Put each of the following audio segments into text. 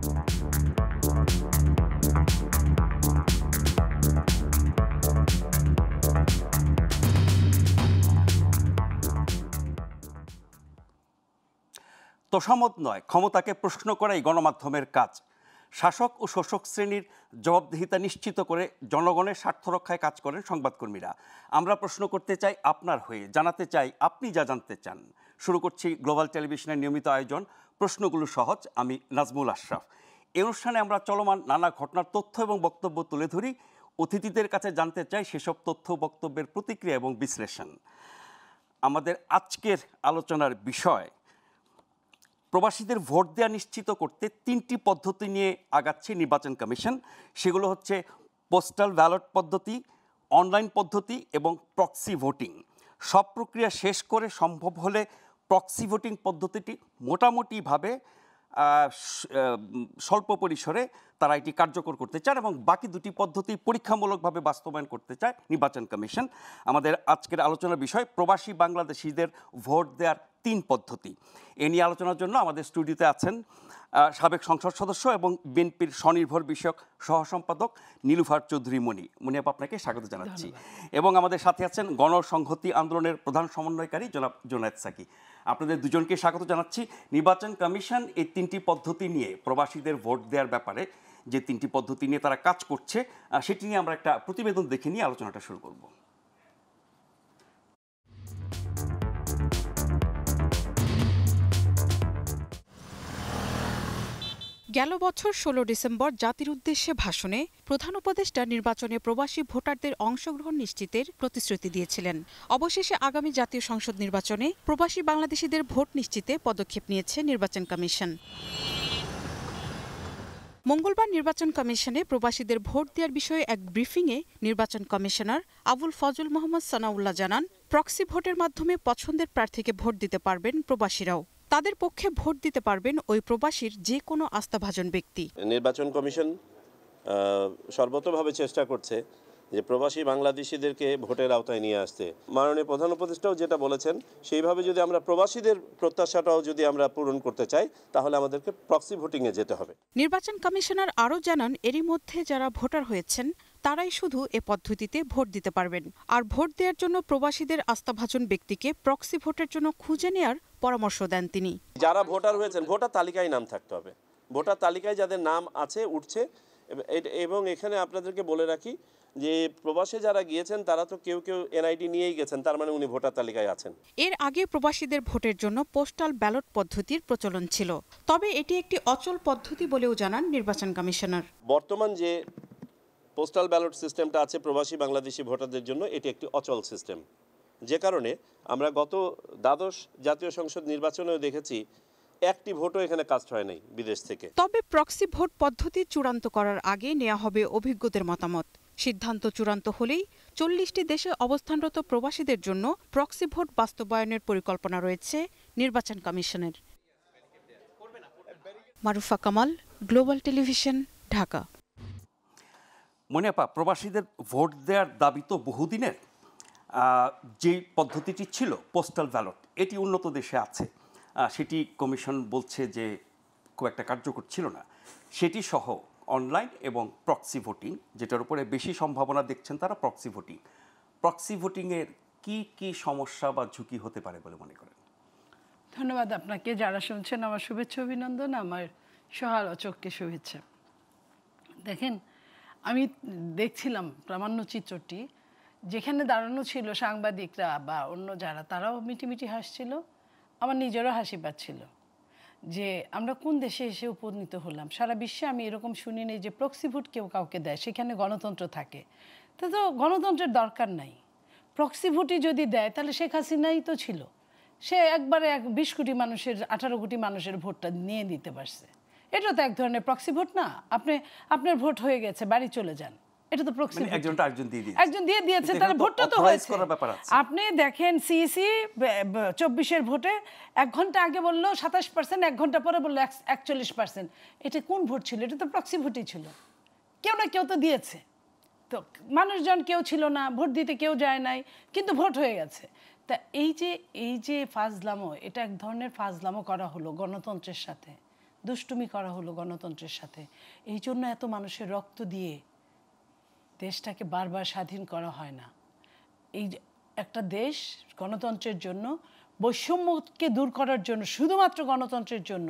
তোষামত নয়, ক্ষমতাকে প্রশ্ন করাই গণমাধ্যমের কাজ। শাসক ও শোষক শ্রেণীর জবাবদিহিতা নিশ্চিত করে জনগণের স্বার্থ রক্ষায় কাজ করেন সংবাদকর্মীরা। আমরা প্রশ্ন করতে চাই আপনার হয়ে, জানাতে চাই আপনি যা জানতে চান। শুরু করছি গ্লোবাল টেলিভিশনের নিয়মিত আয়োজন প্রশ্নগুলো সহজ। আমি নাজমুল আশরাফ। এই অনুষ্ঠানে আমরা চলমান নানা ঘটনার তথ্য এবং বক্তব্য তুলে ধরি। অতিথিদের কাছে জানতে চাই সেসব তথ্য বক্তব্যের প্রতিক্রিয়া এবং বিশ্লেষণ। আমাদের আজকের আলোচনার বিষয়, প্রবাসীদের ভোট দেওয়া নিশ্চিত করতে 3টি পদ্ধতি নিয়ে আগাচ্ছে নির্বাচন কমিশন। সেগুলো হচ্ছে পোস্টাল ব্যালট পদ্ধতি, অনলাইন পদ্ধতি এবং প্রক্সি ভোটিং। সব প্রক্রিয়া শেষ করে সম্ভব হলে প্রক্সি ভোটিং পদ্ধতিটি মোটামুটিভাবে স্বল্প পরিসরে তারা এটি কার্যকর করতে চান এবং বাকি দুটি পদ্ধতি পরীক্ষামূলকভাবে বাস্তবায়ন করতে চায় নির্বাচন কমিশন। আমাদের আজকের আলোচনার বিষয় প্রবাসী বাংলাদেশিদের ভোট দেওয়ার 3 পদ্ধতি। এ নিয়ে আলোচনার জন্য আমাদের স্টুডিওতে আছেন সাবেক সংসদ সদস্য এবং বিএনপির স্বনির্ভর বিষয়ক সহসম্পাদক নীলুফার চৌধুরী মনি। মনি আপা, আপনাকে স্বাগত জানাচ্ছি। এবং আমাদের সাথে আছেন গণসংহতি আন্দোলনের প্রধান সমন্বয়কারী জনাব জুনায়েদ সাকি। আপনাদের দুজনকে স্বাগত জানাচ্ছি। নির্বাচন কমিশন এই 3টি পদ্ধতি নিয়ে, প্রবাসীদের ভোট দেওয়ার ব্যাপারে যে 3টি পদ্ধতি নিয়ে তারা কাজ করছে, সেটি নিয়ে আমরা একটা প্রতিবেদন দেখে নিয়ে আলোচনাটা শুরু করব। গেল বছর 16 ডিসেম্বর জাতির উদ্দেশ্যে ভাষণে প্রধান উপদেষ্টা নির্বাচনে প্রবাসী ভোটারদের অংশগ্রহণ নিশ্চিতের প্রতিশ্রুতি দিয়েছিলেন। অবশেষে আগামী জাতীয় সংসদ নির্বাচনে প্রবাসী বাংলাদেশিদের ভোট নিশ্চিতে পদক্ষেপ নিয়েছে নির্বাচন কমিশন। মঙ্গলবার নির্বাচন কমিশনে প্রবাসীদের ভোট দেওয়ার বিষয়ে এক ব্রিফিংয়ে নির্বাচন কমিশনার আবুল ফজল মোহাম্মদ সানাউল্লাহ জানান, প্রক্সি ভোটের মাধ্যমে পছন্দের প্রার্থীকে ভোট দিতে পারবেন প্রবাসীরাও। তাদের পক্ষে ভোট দিতে পারবেন ওই প্রবাসীর যে কোনো আস্থাভাজন ব্যক্তি। নির্বাচন কমিশন সর্বতভাবে চেষ্টা করছে যে প্রবাসী বাংলাদেশিদেরকে ভোটের আওতায় নিয়ে আসতে। মাননীয় প্রধান উপদেষ্টাও যেটা বলেছেন, সেইভাবে যদি আমরা প্রবাসীদের প্রত্যাশাটাও যদি আমরা পূরণ করতে চাই, তাহলে আমাদেরকে প্রক্সি ভোটিংয়ে যেতে হবে। নির্বাচন কমিশনার আরও জানান, এরই মধ্যে যারা ভোটার হয়েছেন তারাই শুধু এ পদ্ধতিতে ভোট দিতে পারবেন। আর ভোট দেওয়ার জন্য প্রবাসীদের আস্থাভাজন ব্যক্তিকে প্রক্সি ভোটের জন্য খুঁজে নেয়ার পরামর্শ দেন তিনি। যারা ভোটার হয়েছেন, ভোটার তালিকায় নাম থাকতে হবে। ভোটার তালিকায় যাদের নাম আছে, উঠছে। এবং এখানে আপনাদেরকে বলে রাখি যে প্রবাসে যারা গিয়েছেন তারা তো কেউ কেউ এনআইডি নিয়েই গেছেন, তার মানে উনি ভোটার তালিকায় আছেন। এর আগে প্রবাসীদের ভোটের জন্য পোস্টাল ব্যালট পদ্ধতির প্রচলন ছিল, তবে এটি একটি অচল পদ্ধতি বলেও জানান নির্বাচন কমিশনার। বর্তমান যে পোস্টাল ব্যালট সিস্টেমটা আছে প্রবাসী বাংলাদেশি ভোটারদের জন্য, এটি একটি অচল সিস্টেম। যে কারণে আমরা গত দ্বাদশ জাতীয় সংসদ নির্বাচনেও দেখেছি একটি ভোটও এখানে কাস্ট হয় নাই বিদেশ থেকে। তবে প্রক্সি ভোট পদ্ধতি চূড়ান্ত করার আগে নেওয়া হবে অভিজ্ঞদের মতামত। সিদ্ধান্ত চূড়ান্ত হলেই 40টি দেশে অবস্থানরত প্রবাসীদের জন্য প্রক্সি ভোট বাস্তবায়নের পরিকল্পনা রয়েছে নির্বাচন কমিশনের। Marufa Kamal, global television, Dhaka. মনে আপা, প্রবাসীদের ভোট দেওয়ার দাবি তো বহুদিনের। যে পদ্ধতিটি ছিল পোস্টাল ব্যালট, এটি উন্নত দেশে আছে, সেটি কমিশন বলছে যে খুব একটা কার্যকর ছিল না। সেটি সহ অনলাইন এবং প্রক্সি ভোটিং, যেটার উপরে বেশি সম্ভাবনা দেখছেন তারা প্রক্সি ভোটিং। প্রক্সি ভোটিংয়ের কি কি সমস্যা বা ঝুঁকি হতে পারে বলে মনে করেন? ধন্যবাদ আপনাকে। যারা শুনছেন আমার শুভেচ্ছা অভিনন্দন, আমার সহ-আলোচককে শুভেচ্ছা। দেখেন, আমি দেখছিলাম প্রামাণ্যচিত্রটি, যেখানে দাঁড়ানো ছিল সাংবাদিকরা বা অন্য যারা, তারাও মিটিমিটি হাসছিল, আমার নিজেরও হাসি পাচ্ছিল যে আমরা কোন দেশে এসে উপনীত হলাম। সারা বিশ্বে আমি এরকম শুনিনি যে প্রক্সি ভোট কেউ কাউকে দেয়, সেখানে গণতন্ত্র থাকে। তো গণতন্ত্রের দরকার নাই। প্রক্সি ভোটই যদি দেয় তাহলে শেখ হাসিনাই তো ছিল, সে একবারে 20 কোটি মানুষের 18 কোটি মানুষের ভোটটা নিয়ে দিতে পারছে। এটা তো এক ধরনের প্রক্সি ভোট না? আপনার ভোট হয়ে গেছে, বাড়ি চলে যান, এটা তো প্রক্সি। একজন দিয়ে দিয়েছে, তাহলে ভোটটা তো হয়েছে। আপনি দেখেন সিইসি 24-এর ভোটে 1 ঘন্টা আগে বললো 27%, 1 ঘন্টা পরে বললো 41%। এটা কোন ভোট ছিল? এটা তো প্রক্সি ভোটই ছিল। কেউ না কেউ তো দিয়েছে। তো মানুষজন কেউ ছিল না, ভোট দিতে কেউ যায় নাই, কিন্তু ভোট হয়ে গেছে। তা এই যে ফাজলামো, এটা এক ধরনের ফাজলামো করা হলো গণতন্ত্রের সাথে। দুষ্টুমি করা হলো গণতন্ত্রের সাথে। এই জন্য এত মানুষের রক্ত দিয়ে দেশটাকে বারবার স্বাধীন করা হয় না। এই একটা দেশ গণতন্ত্রের জন্য, বৈষম্যকে দূর করার জন্য, শুধুমাত্র গণতন্ত্রের জন্য,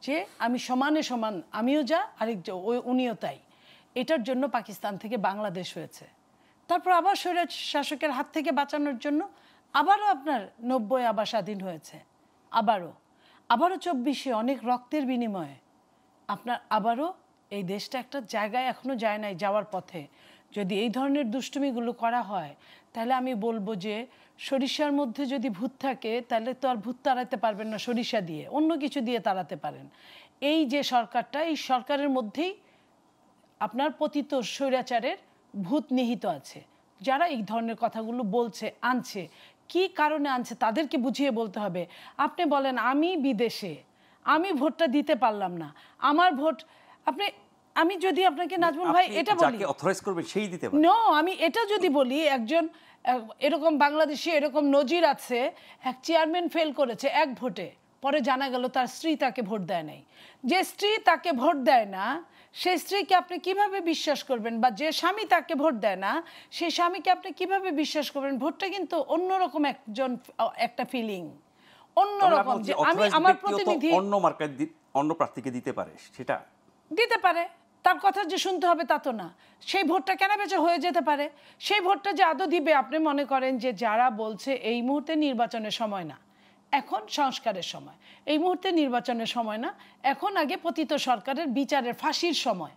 যে আমি সমানে সমান, আমিও যা আরেকজন উনিও তাই, এটার জন্য পাকিস্তান থেকে বাংলাদেশ হয়েছে। তারপর আবার স্বৈরাচার শাসকের হাত থেকে বাঁচানোর জন্য আবারও আপনার 90 আবার স্বাধীন হয়েছে, আবারও 24-এ অনেক রক্তের বিনিময়ে আপনার আবারও এই দেশটা একটা জায়গায় এখনো যায় নাই, যাওয়ার পথে। যদি এই ধরনের দুষ্টুমিগুলো করা হয় তাহলে আমি বলবো যে সরিষার মধ্যে যদি ভূত থাকে তাহলে তো আর ভূত তাড়াতে পারবেন না সরিষা দিয়ে, অন্য কিছু দিয়ে তাড়াতে পারেন। এই যে সরকারটা, এই সরকারের মধ্যেই আপনার পতিত স্বৈরাচারের ভূত নিহিত আছে। যারা এই ধরনের কথাগুলো বলছে, আনছে, কি কারণে আনছে তাদেরকে বুঝিয়ে বলতে হবে। আপনি বলেন আমি বিদেশে, আমি ভোটটা দিতে পারলাম না, আমার ভোট আপনি, আমি যদি আপনাকে নাজমুল ভাই এটা বলি, যাকে অথরাইজ করবে সেই দিতে পারে। নো, আমি এটা যদি বলি, একজন এরকম বাংলাদেশে এরকম নজির আছে, এক চেয়ারম্যান ফেল করেছে এক ভোটে, পরে জানা গেল তার স্ত্রী তাকে ভোট দেয় নাই। যে স্ত্রী তাকে ভোট দেয় না সেই স্ত্রীকে আপনি কিভাবে বিশ্বাস করবেন? বা যে স্বামী তাকে ভোট দেয় না সেই স্বামীকে আপনি কিভাবে বিশ্বাস করবেন? ভোটটা কিন্তু অন্যরকম একটা ফিলিং, অন্যরকম। যে আমি আমার প্রতিনিধি অন্য মার্কায় অন্য প্রার্থীকে দিতে পারে, সেটা দিতে পারে, তার কথা যে শুনতে হবে তা তো না। সেই ভোটটা কেন বেচা হয়ে যেতে পারে। সেই ভোটটা যে আদৌ দিবে, আপনি মনে করেন যে যারা বলছে এই মুহূর্তে নির্বাচনের সময় না, এখন সংস্কারের সময়, এই মুহূর্তে নির্বাচনের সময় না, এখন আগে পতিত সরকারের বিচারের ফাঁসির সময়।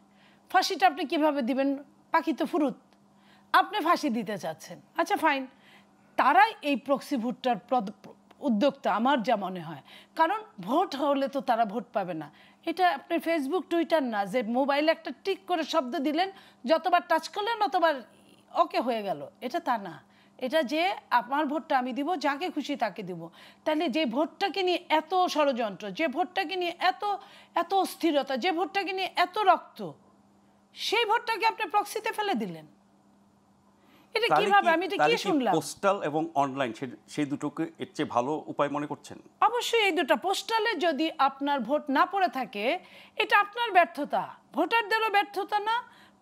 ফাঁসিটা আপনি কিভাবে দিবেন? পাখি তো ফুরুত, আপনি ফাঁসি দিতে চাচ্ছেন, আচ্ছা ফাইন। তারাই এই প্রক্সি ভোটটার উদ্যোক্তা আমার যা মনে হয়। কারণ ভোট হলে তো তারা ভোট পাবে না। এটা আপনার ফেসবুক টুইটার না যে মোবাইলে একটা টিক করে শব্দ দিলেন, যতবার টাচ করলেন অতবার ওকে হয়ে গেল, এটা তা না। এটা যে আমার ভোটটা আমি দিব, যাকে খুশি তাকে দিব। তাহলে যে ভোটটাকে নিয়ে এত ষড়যন্ত্র, যে ভোটটাকে নিয়ে এত এত অস্থিরতা, যে ভোটটাকে নিয়ে এত রক্ত, সেই ভোটটাকে আপনি প্রক্সিতে ফেলে দিলেন। এটা কিভাবে? আমি এটা কি শুনলাম? পোস্টাল এবং অনলাইন সেই দুটোকে এর চেয়ে ভালো উপায় মনে করছেন? অবশ্যই এই দুটো। পোস্টালে যদি আপনার ভোট না পড়ে থাকে, এটা আপনার ব্যর্থতা, ভোটারদেরও ব্যর্থতা না,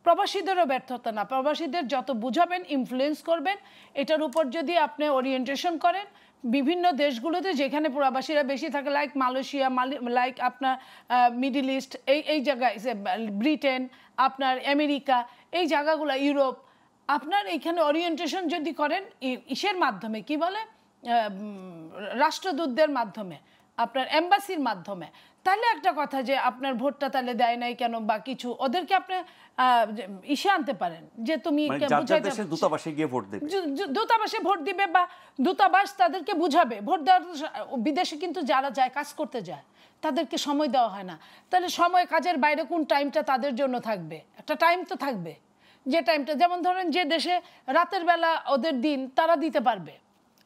প্রবাসীদেরও ব্যর্থতা না। প্রবাসীদের যত বুঝাবেন, ইনফ্লুয়েন্স করবেন, এটার উপর যদি আপনি ওরিয়েন্টেশন করেন, বিভিন্ন দেশগুলোতে যেখানে প্রবাসীরা বেশি থাকে, লাইক মালয়েশিয়া, লাইক আপনার মিডল ইস্ট, এই জায়গায়, ব্রিটেন, আপনার আমেরিকা, এই জায়গাগুলো, ইউরোপ, আপনার এইখানে ওরিয়েন্টেশন যদি করেন ইসের মাধ্যমে, কি বলে, রাষ্ট্রদূতদের মাধ্যমে, আপনার এম্বাসির মাধ্যমে, তাহলে একটা কথা যে আপনার ভোটটা তাহলে দেয় নাই কেন বা কিছু, ওদেরকে আপনি ইসে আনতে পারেন যে তুমি দূতাবাসে গিয়ে ভোট দেবে, দূতাবাসে ভোট দিবে, বা দূতাবাস তাদেরকে বুঝাবে। ভোট দেওয়ার বিদেশে কিন্তু যারা যায়, কাজ করতে যায়, তাদেরকে সময় দেওয়া হয় না। তাহলে সময়, কাজের বাইরে কোন টাইমটা তাদের জন্য থাকবে? একটা টাইম তো থাকবে, যে টাইমটা, যেমন ধরেন যে দেশে রাতের বেলা ওদের দিন, তারা দিতে পারবে,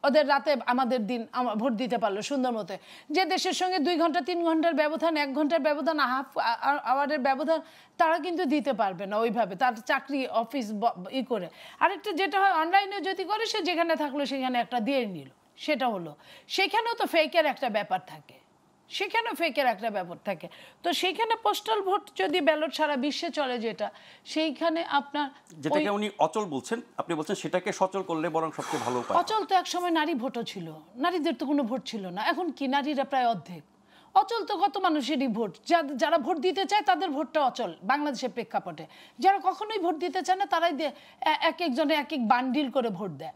ওদের রাতে আমাদের দিন ভোট দিতে পারলো সুন্দর মতো। যে দেশের সঙ্গে 2 ঘন্টা 3 ঘন্টার ব্যবধান, 1 ঘন্টার ব্যবধান, হাফ আওয়ারের ব্যবধান, তারা কিন্তু দিতে পারবে না ওইভাবে, তার চাকরি অফিস করে। আরেকটা যেটা হয়, অনলাইনে যদি করে, সে যেখানে থাকলো সেখানে একটা দিয়ে নিল, সেটা হলো। সেখানেও তো ফেকের একটা ব্যাপার থাকে, সেখানেও ফেকের একটা ব্যাপার থাকে। তো সেইখানে পোস্টাল ভোট যদি ব্যালট সারা বিশ্বে চলে, যেটা সেইখানে আপনার যেটাকে উনি অচল বলছেন, আপনি বলছেন সেটাকে সচল করলে বরং সবচেয়ে ভালো উপায়। অচল তো এক সময় নারী ভোটও ছিল, নারীদের তো কোনো ভোট ছিল না। এখন কি নারীরা প্রায় অর্ধেক। অচল তো কত মানুষেরই ভোট, যারা ভোট দিতে চায় তাদের ভোটটা অচল বাংলাদেশের প্রেক্ষাপটে। যারা কখনোই ভোট দিতে চায় না, তারাই এক একজনে এক এক বান্ডিল করে ভোট দেয়।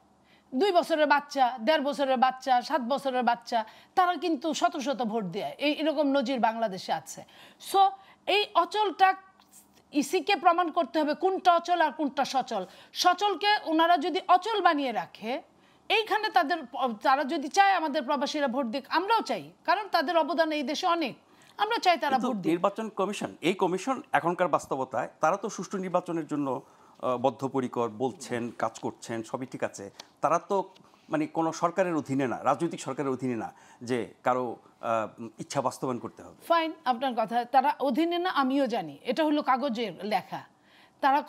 2 বছরের বাচ্চা, 1.5 বছরের বাচ্চা, 7 বছরের বাচ্চা, তারা কিন্তু শত শত ভোট দেয়। এরকম নজির বাংলাদেশে আছে। সো এই অচলটা ইসিকে প্রমাণ করতে হবে কোনটা অচল আর কোনটা সচল। সচলকে ওনারা যদি অচল বানিয়ে রাখে, এইখানে তারা যদি চায় আমাদের প্রবাসীরা ভোট দিক, আমরাও চাই, কারণ তাদের অবদান এই দেশে অনেক, আমরা চাই তারা ভোট দিক। নির্বাচন কমিশন, এই কমিশন এখনকার বাস্তবতায় তারা তো সুষ্ঠু নির্বাচনের জন্য বদ্ধপরিকর, বলছেন, কাজ করছেন, সবই ঠিক আছে। তারা তো মানে কোনো সরকারের অধীনে না, রাজনৈতিক সরকারের অধীনে না যে কারো ইচ্ছা বাস্তবায়ন করতে হবে। ফাইন, আপনার কথা, তারা অধীনে না, আমিও জানি, এটা হলো কাগজের লেখা। তারা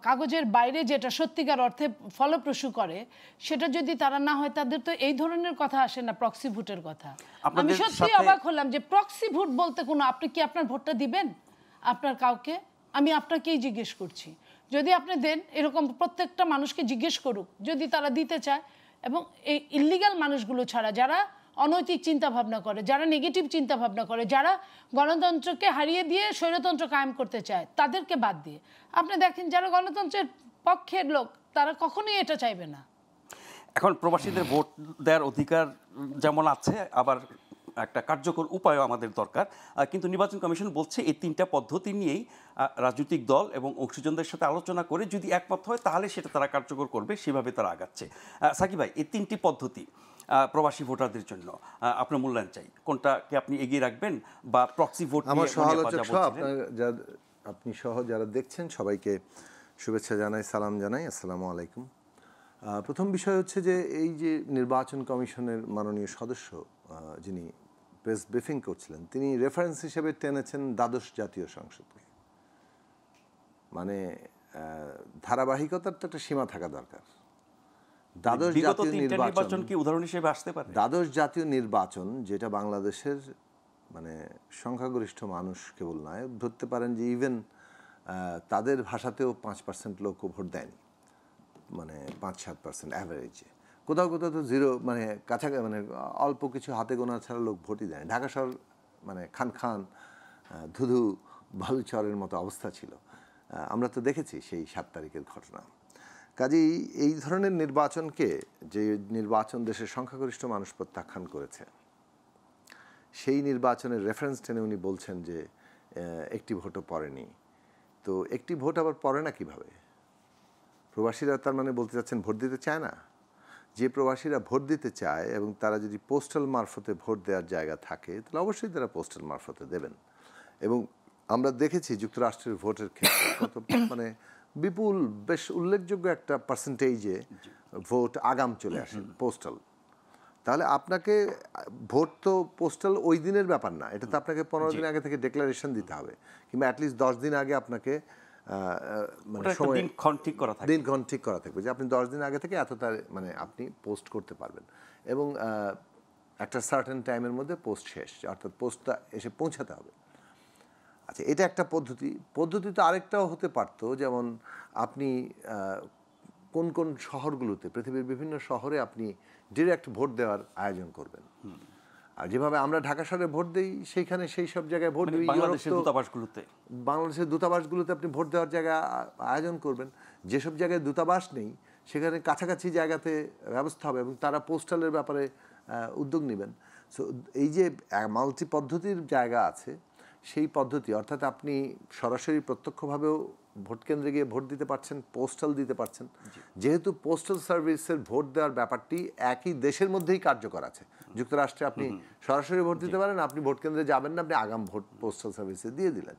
কাগজের বাইরে যেটা সত্যিকার অর্থে ফলপ্রসূ করে সেটা যদি তারা না হয়, তাদের তো এই ধরনের কথা আসে না প্রক্সি ভোটের কথা। আমি সত্যি অবাক হলাম যে প্রক্সি ভোট বলতে কোনো, আপনি কি আপনার ভোটটা দিবেন আপনার কাউকে? আমি আপনাকেই জিজ্ঞেস করছি, যদি আপনি দেন, এরকম প্রত্যেকটা মানুষকে জিজ্ঞেস করুক যদি তারা দিতে চায়। এবং এই ইল্লিগাল মানুষগুলো ছাড়া, যারা অনৈতিক চিন্তা ভাবনা করে, যারা নেগেটিভ চিন্তা ভাবনা করে, যারা গণতন্ত্রকে হারিয়ে দিয়ে স্বৈরতন্ত্র কায়েম করতে চায়, তাদেরকে বাদ দিয়ে আপনি দেখেন যারা গণতন্ত্রের পক্ষের লোক, তারা কখনোই এটা চাইবে না। এখন প্রবাসীদের ভোট দেওয়ার অধিকার যেমন আছে, আবার একটা কার্যকর উপায়ও আমাদের দরকার। কিন্তু নির্বাচন কমিশন বলছে এই 3টা পদ্ধতি নিয়েই রাজনৈতিক দল এবং অংশীজনদের সাথে আলোচনা করে যদি একমত হয় তাহলে সেটা তারা কার্যকর করবে, সেভাবে তারা আগাচ্ছে। সাকিব ভাই, এই 3টি পদ্ধতি প্রবাসী ভোটারদের জন্য আপনার মূল্যায়ন চাই, কোনটাকে আপনি এগিয়ে রাখবেন? বা প্রক্সি ভোট আমার সহালোচক সহ আপনি সহ যারা দেখছেন সবাইকে শুভেচ্ছা জানাই, সালাম জানাই, আসসালামু আলাইকুম। প্রথম বিষয় হচ্ছে যে এই যে নির্বাচন কমিশনের মাননীয় সদস্য যিনি প্রেস ব্রিফিং করছিলেন, তিনি রেফারেন্স হিসেবে টেনেছেন দ্বাদশ জাতীয় সংসদকে। মানে ধারাবাহিকতার তো একটা সীমা থাকা দরকার। দ্বাদশ জাতীয় নির্বাচন কি উদাহরণ হিসেবে আসতে পারে? দ্বাদশ জাতীয় নির্বাচন, যেটা বাংলাদেশের মানে সংখ্যাগরিষ্ঠ মানুষ কেবল নয়, ধরতে পারেন যে ইভেন তাদের ভাষাতেও 5% লোকও ভোট দেয়নি, মানে 5-7% অ্যাভারেজে। কোথাও কোথাও তো জিরো, মানে কাছাকাছি, মানে অল্প কিছু হাতে গোনা ছাড়া লোক ভোটই দেয়। ঢাকা শহর মানে খান ধুধু বালুচরের মতো অবস্থা ছিল। আমরা তো দেখেছি সেই 7 তারিখের ঘটনা। কাজেই এই ধরনের নির্বাচনকে, যে নির্বাচন দেশের সংখ্যাগরিষ্ঠ মানুষ প্রত্যাখ্যান করেছে, সেই নির্বাচনের রেফারেন্স টেনে উনি বলছেন যে একটি ভোটও পড়েনি। তো একটি ভোট আবার পড়ে না কিভাবে? প্রবাসীরা তার মানে বলতে চাচ্ছেন ভোট দিতে চায় না? যে প্রবাসীরা ভোট দিতে চায় এবং তারা যদি পোস্টাল মারফতে ভোট দেওয়ার জায়গা থাকে, তাহলে অবশ্যই তারা পোস্টাল মারফতে দেবেন। এবং আমরা দেখেছি যুক্তরাষ্ট্রের ভোটের ক্ষেত্রে কত মানে বিপুল, বেশ উল্লেখযোগ্য একটা পার্সেন্টেজে ভোট আগাম চলে আসে পোস্টাল। তাহলে আপনাকে ভোট তো পোস্টাল ওই দিনের ব্যাপার না, এটা তো আপনাকে 15 দিন আগে থেকে ডিক্লারেশন দিতে হবে, কিংবা অ্যাটলিস্ট 10 দিন আগে আপনাকে দিনক্ষণ ঠিক করা থাকবে যে আপনি 10 দিন আগে থেকে এত মানে আপনি পোস্ট করতে পারবেন, এবং একটা সার্টেন টাইমের মধ্যে পোস্ট শেষ, অর্থাৎ পোস্টটা এসে পৌঁছাতে হবে। আচ্ছা, এটা একটা পদ্ধতি তো আরেকটাও হতে পারতো, যেমন আপনি কোন কোন শহরগুলোতে, পৃথিবীর বিভিন্ন শহরে আপনি ডিরেক্ট ভোট দেওয়ার আয়োজন করবেন। আর যেভাবে আমরা ঢাকা শহরে ভোট দিই, সেইখানে সেই সব জায়গায় ভোট দিই। বাংলাদেশের দূতাবাসগুলোতে আপনি ভোট দেওয়ার জায়গা আয়োজন করবেন। যেসব জায়গায় দূতাবাস নেই সেখানে কাছাকাছি জায়গাতে ব্যবস্থা হবে, এবং তারা পোস্টালের ব্যাপারে উদ্যোগ নেবেন। সো এই যে মাল্টি পদ্ধতির জায়গা আছে, সেই পদ্ধতি, অর্থাৎ আপনি সরাসরি প্রত্যক্ষভাবেও ভোট কেন্দ্রে গিয়ে ভোট দিতে পারছেন, পোস্টাল দিতে পারছেন। যেহেতু পোস্টাল সার্ভিসের ভোট দেওয়ার ব্যাপারটি একই দেশের মধ্যেই কার্যকর আছে। যুক্তরাষ্ট্রে আপনি সরাসরি ভোট দিতে পারেন, আপনি ভোট কেন্দ্রে যাবেন না, আপনি আগাম ভোট পোস্টাল সার্ভিসে দিয়ে দিলেন।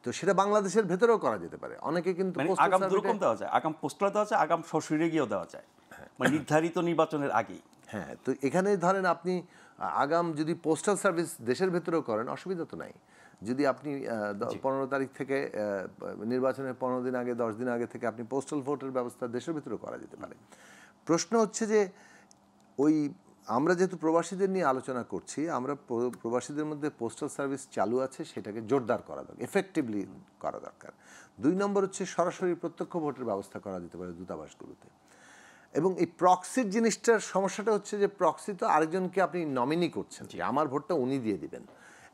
তো সেটা বাংলাদেশের ভেতরেও করা যেতে পারে। অনেকে কিন্তু আগাম দুরকম দেওয়া যায়, আগাম পোস্টাল দেওয়া যায়, আগাম সরাসরি গিয়েও দেওয়া যায়, মানে নির্ধারিত নির্বাচনের আগেই। হ্যাঁ, তো এখানে ধরেন আপনি আগাম যদি পোস্টাল সার্ভিস দেশের ভেতরেও করেন, অসুবিধা তো নাই। যদি আপনি 15 তারিখ থেকে নির্বাচনের 15 দিন আগে, 10 দিন আগে থেকে আপনি পোস্টাল ভোটের ব্যবস্থা দেশের ভিতরেও করা যেতে পারে। প্রশ্ন হচ্ছে যে ওই আমরা যেহেতু প্রবাসীদের নিয়ে আলোচনা করছি, আমরা প্রবাসীদের মধ্যে পোস্টাল সার্ভিস চালু আছে, সেটাকে জোরদার করা দরকার, এফেক্টিভলি করা দরকার। 2 নম্বর হচ্ছে সরাসরি প্রত্যক্ষ ভোটের ব্যবস্থা করা যেতে পারে দূতাবাসগুলোতে। এবং এই প্রক্সির জিনিসটার সমস্যাটা হচ্ছে যে প্রক্সি তো আরেকজনকে আপনি নমিনি করছেন যে আমার ভোটটা উনি দিয়ে দিবেন,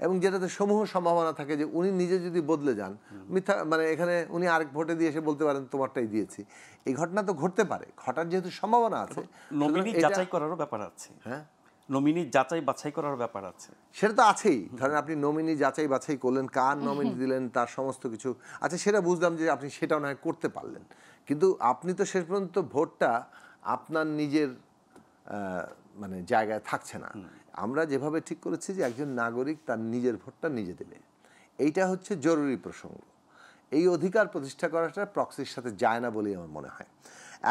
এবং যেটাতে সমূহ সম্ভাবনা থাকে যে উনি নিজে যদি বদলে যান, মিথ্যা, মানে এখানে উনি আরেক ভোটে দিয়ে এসে বলতে পারেন তোমারটাই দিয়েছি। এই ঘটনা তো ঘটতে পারে, ঘটার যেহেতু সম্ভাবনা আছে, নমিনি যাচাই করারও ব্যাপার আছে। হ্যাঁ, নমিনি যাচাই বাছাই করার ব্যাপার আছে, সেটা তো আছেই। ধরেন আপনি নমিনি যাচাই বাছাই করলেন, কার নমিনি দিলেন, তার সমস্ত কিছু আচ্ছা, সেটা বুঝলাম যে আপনি সেটাও নয় করতে পারলেন, কিন্তু আপনি তো শেষ পর্যন্ত ভোটটা আপনার নিজের মানে জায়গায় থাকছে না। আমরা যেভাবে ঠিক করেছি যে একজন নাগরিক তার নিজের ভোটটা নিজে দেবে, এইটা হচ্ছে জরুরি প্রসঙ্গ। এই অধিকার প্রতিষ্ঠা করাটা প্রক্সির সাথে যায় না বলেই আমার মনে হয়।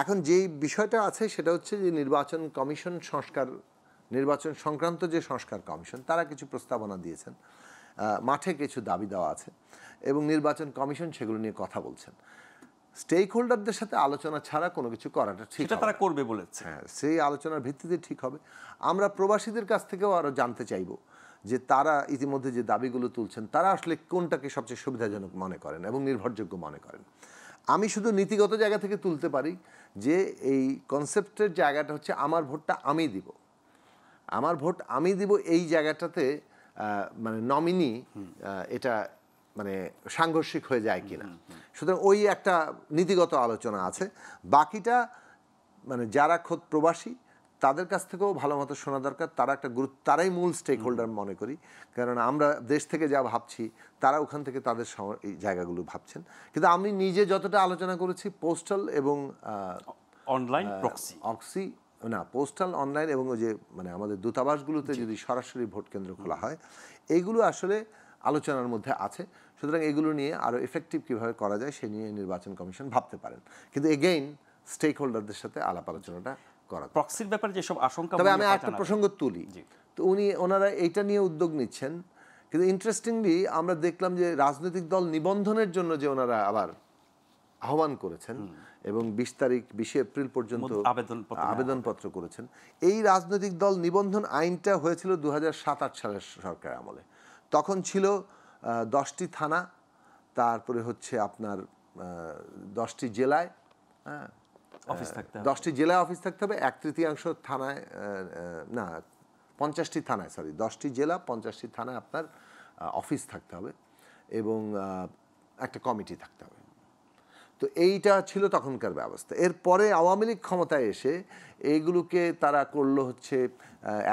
এখন যেই বিষয়টা আছে সেটা হচ্ছে যে নির্বাচন কমিশন সংস্কার, নির্বাচন সংক্রান্ত যে সংস্কার কমিশন, তারা কিছু প্রস্তাবনা দিয়েছেন, মাঠে কিছু দাবি দেওয়া আছে, এবং নির্বাচন কমিশন সেগুলো নিয়ে কথা বলছেন। স্টেক হোল্ডারদের সাথে আলোচনা ছাড়া কোনো কিছু করাটা ঠিক সেটা হবে তারা না। করবে বলেছে। হ্যাঁ, সেই আলোচনার ভিত্তিতে ঠিক হবে। আমরা প্রবাসীদের কাছ থেকেও আরও জানতে চাইব যে তারা ইতিমধ্যে যে দাবিগুলো তুলছেন তারা আসলে কোনটাকে সবচেয়ে সুবিধাজনক মনে করেন এবং নির্ভরযোগ্য মনে করেন। আমি শুধু নীতিগত জায়গা থেকে তুলতে পারি যে এই কনসেপ্টের জায়গাটা হচ্ছে আমার ভোটটা আমি দিব, আমার ভোট আমি দিব, এই জায়গাটাতে মানে নমিনি এটা মানে সাংঘর্ষিক হয়ে যায় কিনা। সুতরাং ওই একটা নীতিগত আলোচনা আছে। বাকিটা মানে যারা খোদ প্রবাসী তাদের কাছ থেকেও ভালো মতো শোনা দরকার। তারা একটা তারাই মূল স্টেক হোল্ডার মনে করি, কারণ আমরা দেশ থেকে যা ভাবছি তারা ওখান থেকে তাদের এই জায়গাগুলো ভাবছেন। কিন্তু আমি নিজে যতটা আলোচনা করেছি পোস্টাল এবং অনলাইন প্রক্সি অক্সি না পোস্টাল অনলাইন এবং ওই যে মানে আমাদের দূতাবাসগুলোতে যদি সরাসরি ভোট কেন্দ্র খোলা হয়, এইগুলো আসলে আলোচনার মধ্যে আছে। সুতরাং এগুলো নিয়ে আরও এফেক্টিভ কীভাবে করা যায় সে নিয়ে নির্বাচন কমিশন ভাবতে পারেন। কিন্তু এগেইন স্টেক হোল্ডারদের সাথে আলাপ আলোচনাটা করা। প্রক্সির ব্যাপারে যেসব আশঙ্কা, তবে আমি একটা প্রসঙ্গ তুলি, তো ওনারা এইটা নিয়ে উদ্যোগ নিচ্ছেন। কিন্তু ইন্টারেস্টিংলি আমরা দেখলাম যে রাজনৈতিক দল নিবন্ধনের জন্য যে ওনারা আবার আহ্বান করেছেন এবং 20 এপ্রিল পর্যন্ত আবেদনপত্র করেছেন। এই রাজনৈতিক দল নিবন্ধন আইনটা হয়েছিল 2007-08 সালের সরকার আমলে। তখন ছিল 10টি থানা, তারপরে হচ্ছে আপনার 10টি জেলায়, হ্যাঁ 10টি জেলায় অফিস থাকতে হবে, 1/3 থানায় না 50টি থানায়, সরি 10টি জেলা 50টি থানায় আপনার অফিস থাকতে হবে এবং একটা কমিটি থাকতে হবে। তো এইটা ছিল তখনকার ব্যবস্থা। এরপরে আওয়ামী লীগ ক্ষমতায় এসে এইগুলোকে তারা করলো হচ্ছে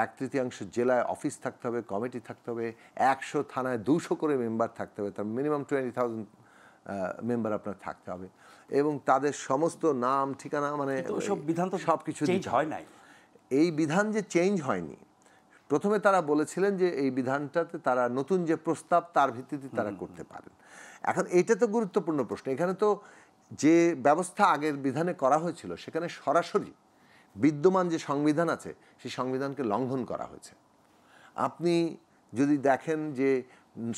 1/3 জেলায় অফিস থাকতে হবে, কমিটি থাকতে হবে, 100 থানায় 200 করে মেম্বার থাকতে হবে, তার মিনিমাম 20,000 মেম্বার আপনার থাকতে হবে এবং তাদের সমস্ত নাম ঠিকানা মানে সব কিছু হয় নাই। এই বিধান যে চেঞ্জ হয়নি, প্রথমে তারা বলেছিলেন যে এই বিধানটাতে তারা নতুন যে প্রস্তাব তার ভিত্তিতে তারা করতে পারেন। এখন এইটা তো গুরুত্বপূর্ণ প্রশ্ন। এখানে তো যে ব্যবস্থা আগের বিধানে করা হয়েছিল সেখানে সরাসরি বিদ্যমান যে সংবিধান আছে সেই সংবিধানকে লঙ্ঘন করা হয়েছে। আপনি যদি দেখেন যে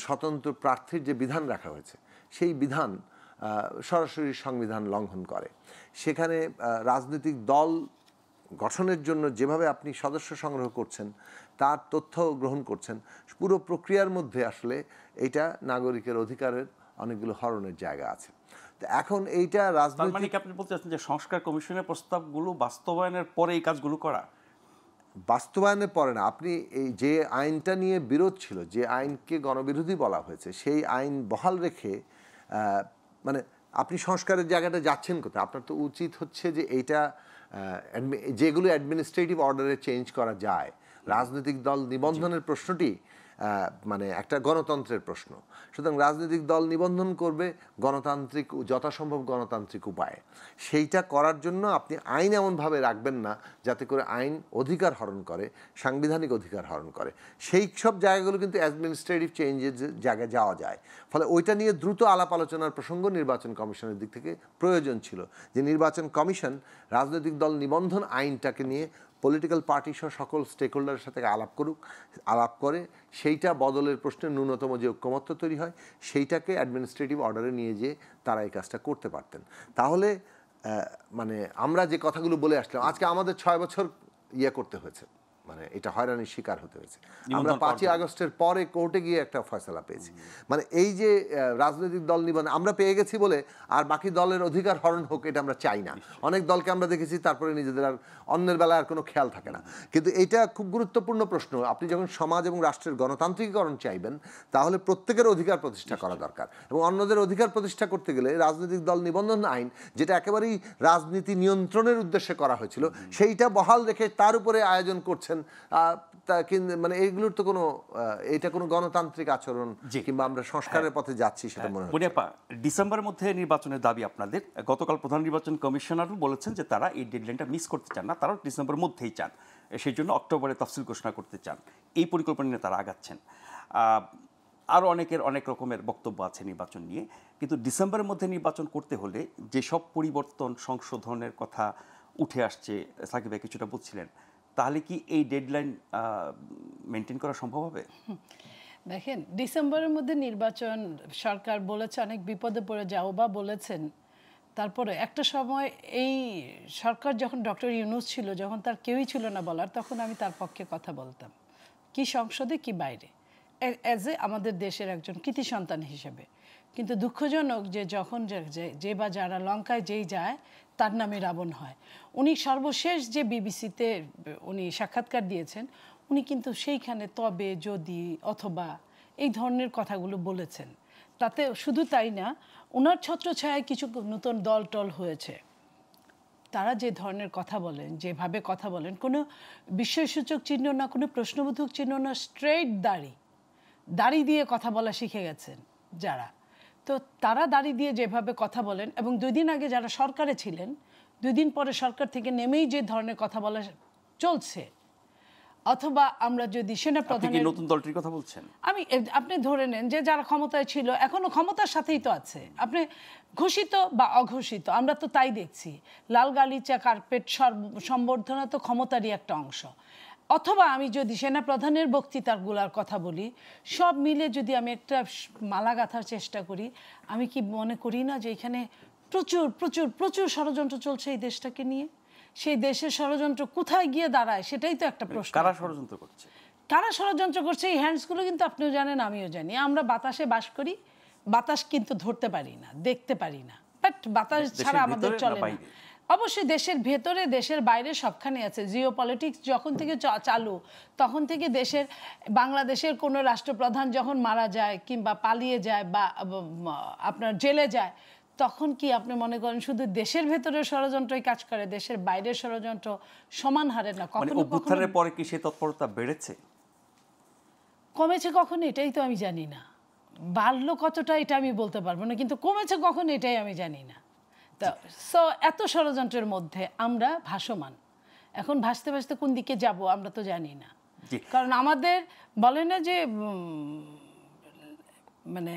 স্বতন্ত্র প্রার্থীর যে বিধান রাখা হয়েছে সেই বিধান সরাসরি সংবিধান লঙ্ঘন করে। সেখানে রাজনৈতিক দল গঠনের জন্য যেভাবে আপনি সদস্য সংগ্রহ করছেন, তার তথ্য গ্রহণ করছেন, পুরো প্রক্রিয়ার মধ্যে আসলে এটা নাগরিকের অধিকারের অনেকগুলো হরণের জায়গা আছে। তো এখন এইটা রাজনৈতিক, আপনি বলতে চাচ্ছেন যে সংস্কার কমিশনের প্রস্তাবগুলো বাস্তবায়নের পরে এই কাজগুলো করা, বাস্তবায়নের পরে না। আপনি এই যে আইনটা নিয়ে বিরোধ ছিল, যে আইনকে গণবিরোধী বলা হয়েছে, সেই আইন বহাল রেখে মানে আপনি সংস্কারের জায়গাটা যাচ্ছেন কোথায়? আপনার তো উচিত হচ্ছে যে এইটা যেগুলো অ্যাডমিনিস্ট্রেটিভ অর্ডারে চেঞ্জ করা যায়। রাজনৈতিক দল নিবন্ধনের প্রশ্নটি মানে একটা গণতন্ত্রের প্রশ্ন। সুতরাং রাজনৈতিক দল নিবন্ধন করবে গণতান্ত্রিক, যথাসম্ভব গণতান্ত্রিক উপায়ে। সেইটা করার জন্য আপনি আইন এমনভাবে রাখবেন না যাতে করে আইন অধিকার হরণ করে, সাংবিধানিক অধিকার হরণ করে। সেই সব জায়গাগুলো কিন্তু অ্যাডমিনিস্ট্রেটিভ চেঞ্জের জায়গায় যাওয়া যায়। ফলে ওইটা নিয়ে দ্রুত আলাপ আলোচনার প্রসঙ্গ নির্বাচন কমিশনের দিক থেকে প্রয়োজন ছিল, যে নির্বাচন কমিশন রাজনৈতিক দল নিবন্ধন আইনটাকে নিয়ে পলিটিক্যাল পার্টি সহ সকল স্টেক হোল্ডারের সাথে আলাপ করে সেইটা বদলের প্রশ্নে ন্যূনতম যে ঐক্যমত্য তৈরি হয় সেইটাকে অ্যাডমিনিস্ট্রেটিভ অর্ডারে নিয়ে যেয়ে তারা এই কাজটা করতে পারতেন। তাহলে মানে আমরা যে কথাগুলো বলে আসলাম, আজকে আমাদের 6 বছর করতে হয়েছে, মানে এটা হয়রানির শিকার হতে হয়েছে। আমরা 5ই আগস্টের পরে কোর্টে গিয়ে একটা ফয়সালা পেয়েছি। মানে এই যে রাজনৈতিক দল নিবন্ধন আমরা পেয়ে গেছি বলে আর বাকি দলের অধিকার হরণ হোক এটা আমরা চাই না। অনেক দলকে আমরা দেখেছি তারপরে নিজেদের আর অন্যের বেলায় আর কোনো খেয়াল থাকে না। কিন্তু এইটা খুব গুরুত্বপূর্ণ প্রশ্ন। আপনি যখন সমাজ এবং রাষ্ট্রের গণতান্ত্রিকীকরণ চাইবেন তাহলে প্রত্যেকের অধিকার প্রতিষ্ঠা করা দরকার, এবং অন্যদের অধিকার প্রতিষ্ঠা করতে গেলে রাজনৈতিক দল নিবন্ধন আইন, যেটা একেবারেই রাজনীতি নিয়ন্ত্রণের উদ্দেশ্যে করা হয়েছিল, সেইটা বহাল রেখে তার উপরে আয়োজন করছেন। মানে এইগুলোর তো কোনো এটা কোনো গণতান্ত্রিক আচরণ কিংবা আমরা সংস্কারের পথে যাচ্ছি সেটা মনে হয়। ডিসেম্বরের মধ্যে নির্বাচনের দাবি আপনাদের। গতকাল প্রধান নির্বাচন কমিশনারও বলেছেন যে তারা এই ডেডলাইনটা মিস করতে চান না, তারাও ডিসেম্বরের মধ্যেই চান, সেই জন্য অক্টোবরে তফসিল ঘোষণা করতে চান। এই পরিকল্পনা নিয়ে তারা আগাচ্ছেন। আরও অনেকের অনেক রকমের বক্তব্য আছে নির্বাচন নিয়ে, কিন্তু ডিসেম্বরের মধ্যে নির্বাচন করতে হলে যেসব পরিবর্তন সংশোধনের কথা উঠে আসছে, সাকিব ভাই কিছুটা বলছিলেন, তাহলে কি এই ডেডলাইন মেনটেন করা সম্ভব হবে? দেখেন, ডিসেম্বরের মধ্যে নির্বাচন সরকার বলেছে অনেক বিপদে পড়ে যাও বা বলেছেন, তারপরে একটা সময় এই সরকার যখন ডক্টর ইউনূস ছিল, যখন তার কেউই ছিল না বলার, তখন আমি তার পক্ষে কথা বলতাম, কি সংসদে কি বাইরে, অ্যাজ এ আমাদের দেশের একজন কৃতি সন্তান হিসেবে। কিন্তু দুঃখজনক যে যখন যে বা যারা লঙ্কায় যেই যায় তার নামে রাবণ হয়। উনি সর্বশেষ যে বিবিসিতে উনি সাক্ষাৎকার দিয়েছেন, উনি কিন্তু সেইখানে তবে, যদি, অথবা এই ধরনের কথাগুলো বলেছেন। তাতে শুধু তাই না, ওনার ছত্রছায়ায় কিছু নতুন দল টল হয়েছে, তারা যে ধরনের কথা বলেন, যেভাবে কথা বলেন, কোনো বিস্ময়সূচক চিহ্ন না, কোনো প্রশ্নবোধক চিহ্ন না, স্ট্রেইট দাড়ি দিয়ে কথা বলা শিখে গেছেন যারা। তো তারা দাড়ি দিয়ে যেভাবে কথা বলেন, এবং 2 দিন আগে যারা সরকারে ছিলেন, 2 দিন পরে সরকার থেকে নেমেই যে ধরনের কথা বলা চলছে, অথবা আমরা যদি সেনাপ্রধানের, নতুন দলটির কথা বলছেন, আপনি ধরে নেন যে যারা ক্ষমতায় ছিল, এখনো ক্ষমতার সাথেই তো আছে, আপনি ঘোষিত বা অঘোষিত, আমরা তো তাই দেখছি। লাল গালিচা, কার্পেট, সম্বর্ধনা তো ক্ষমতারই একটা অংশ। অথবা আমি যদি সেনাপ্রধানের বক্তৃতাগুলোর কথা বলি, সব মিলে যদি আমি একটা মালা গাঁথার চেষ্টা করি, আমি কি মনে করি না যে এখানে প্রচুর প্রচুর প্রচুর ষড়যন্ত্র চলছে এই দেশটাকে নিয়ে? সেই দেশের ষড়যন্ত্র কোথায় গিয়ে দাঁড়ায় সেটাই তো একটা প্রশ্ন। কারা ষড়যন্ত্র করছে? কারা ষড়যন্ত্র করছে, এই হ্যান্ডসগুলো কিন্তু আপনিও জানেন, আমিও জানি। আমরা বাতাসে বাস করি, বাতাস কিন্তু ধরতে পারি না, দেখতে পারি না, বাট বাতাস ছাড়া আমাদের চলে না। অবশ্যই দেশের ভেতরে, দেশের বাইরে সবখানে আছে। জিও পলিটিক্স যখন থেকে চালু, তখন থেকে বাংলাদেশের কোনো রাষ্ট্রপ্রধান যখন মারা যায় কিংবা পালিয়ে যায় বা আপনার জেলে যায়, তখন কি আপনি মনে করেন শুধু দেশের ভেতরে ষড়যন্ত্রই কাজ করে, দেশের বাইরের ষড়যন্ত্র সমান হারে না? কখনো অভ্যুত্থানের পরে কি সেই তৎপরতা বেড়েছে, কমেছে কখন, এটাই তো আমি জানি না। বাড়লো কতটা এটা আমি বলতে পারবো না, কিন্তু কমেছে কখন এটাই আমি জানি না। সো এত ষড়যন্ত্রের মধ্যে আমরা ভাসমান। এখন ভাসতে ভাসতে কোন দিকে যাব আমরা তো জানি না। কারণ আমাদের বলে না যে মানে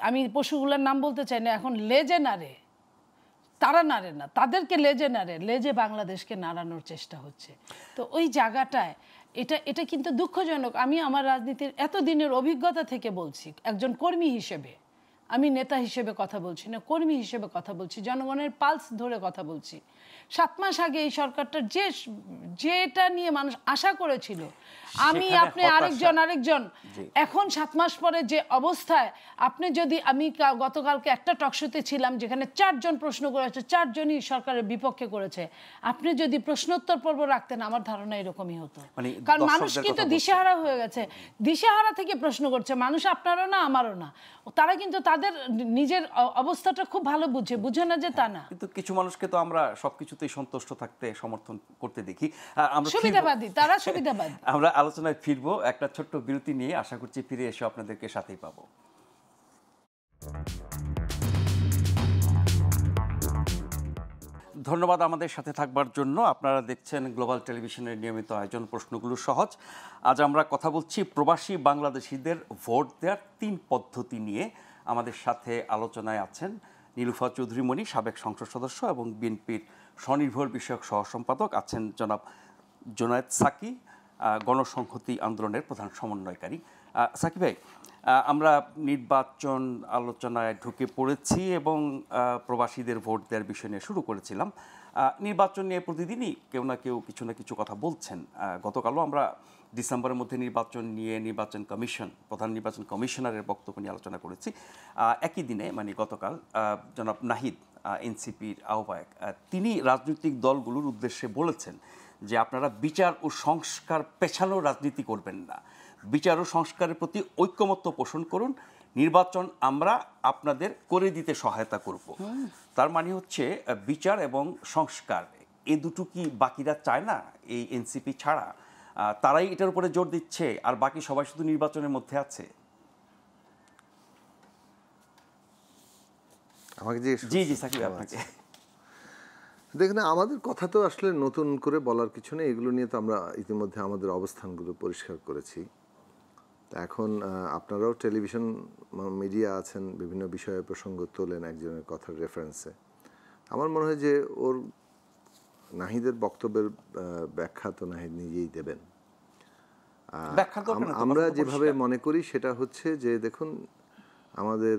আমি পশুগুলোর নাম বলতে চাই না, এখন লেজে নাড়ে, তারা নাড়ে না, তাদেরকে লেজে নাড়ে, লেজে বাংলাদেশকে নাড়ানোর চেষ্টা হচ্ছে। তো ওই জায়গাটায় এটা কিন্তু দুঃখজনক। আমি আমার রাজনীতির এতদিনের অভিজ্ঞতা থেকে বলছি, একজন কর্মী হিসেবে, আমি নেতা হিসেবে কথা বলছি না, কর্মী হিসেবে কথা বলছি, জনগণের পালস ধরে কথা বলছি। 7 মাস আগে এই সরকারটা যেটা নিয়ে মানুষ আশা করেছিল, আমি আপনি আরেকজন, এখন 7 মাস পরে যে অবস্থায়, আমি গতকালকে একটা টকশোতে ছিলাম যেখানে 4 জন প্রশ্ন করেছে, 4 জনই সরকারের বিপক্ষে করেছে। আপনি যদি প্রশ্নোত্তর পর্ব রাখতেন, আমার ধারণা এরকমই হতো। কারণ মানুষ কিন্তু দিশেহারা হয়ে গেছে, দিশেহারা থেকে প্রশ্ন করছে মানুষ, আপনারও না আমারও না। তারা কিন্তু তাদের নিজের অবস্থাটা খুব ভালো বুঝে না যে তা না। কিন্তু কিছু মানুষকে তো আমরা সবকিছুতেই সন্তুষ্ট থাকতে সমর্থন করতে দেখি। আমরা সুবিধাবাদী, তারা সুবিধাবাদী। আমরা আলোচনায় ফিরবো একটা ছোট্ট বিরতি নিয়ে, আশা করছি ফিরে এসে আপনাদেরকে সাথেই পাবো। ধন্যবাদ আমাদের সাথে থাকবার জন্য। আপনারা দেখছেন গ্লোবাল টেলিভিশনের নিয়মিত আয়োজন প্রশ্নগুলো সহজ। আজ আমরা কথা বলছি প্রবাসী বাংলাদেশিদের ভোট দেওয়ার 3 পদ্ধতি নিয়ে। আমাদের সাথে আলোচনায় আছেন নীলুফা চৌধুরী মণি, সাবেক সংসদ সদস্য এবং বিএনপির স্বনির্ভর বিষয়ক সহ সম্পাদক, আছেন জনাব জোনায়েদ সাকি, গণসংহতি আন্দোলনের প্রধান সমন্বয়কারী। সাকি ভাই, আমরা নির্বাচন আলোচনায় ঢুকে পড়েছি এবং প্রবাসীদের ভোট দেওয়ার বিষয় নিয়ে শুরু করেছিলাম। নির্বাচন নিয়ে প্রতিদিনই কেউ না কেউ কিছু না কিছু কথা বলছেন। গতকালও আমরা ডিসেম্বরের মধ্যে নির্বাচন নিয়ে নির্বাচন কমিশন, প্রধান নির্বাচন কমিশনারের বক্তব্য নিয়ে আলোচনা করেছি। একই দিনে মানে গতকাল জনাব নাহিদ, এনসিপির আহ্বায়ক, তিনি রাজনৈতিক দলগুলোর উদ্দেশ্যে বলেছেন যে আপনারা বিচার ও সংস্কার পেছানো রাজনীতি করবেন না, বিচার ও সংস্কারের প্রতি ঐক্যমত্য পোষণ করুন, নির্বাচন আমরা আপনাদের করে দিতে সহায়তা করব। তার মানে হচ্ছে বিচার এবং সংস্কার, এ দুটো কি বাকিরা চায় না এই এনসিপি ছাড়া? তারাই এটার উপরে জোর দিচ্ছে আর বাকি সবাই শুধু নির্বাচনের মধ্যে আছে। আমাকে জি সাকিব, আপনাকে। দেখুন, আমাদের কথা তো আসলে নতুন করে বলার কিছু নেই, এগুলো নিয়ে তো আমরা ইতিমধ্যে আমাদের অবস্থানগুলো পরিষ্কার করেছি। এখন আপনারাও টেলিভিশন মিডিয়া আছেন, বিভিন্ন বিষয়ে প্রসঙ্গ তোলেন একজনের কথার রেফারেন্সে। আমার মনে হয় যে ওর নাহিদের বক্তব্যের ব্যাখ্যা তো নাহিদ নিজেই দেবেন। আমরা যেভাবে মনে করি সেটা হচ্ছে যে দেখুন, আমাদের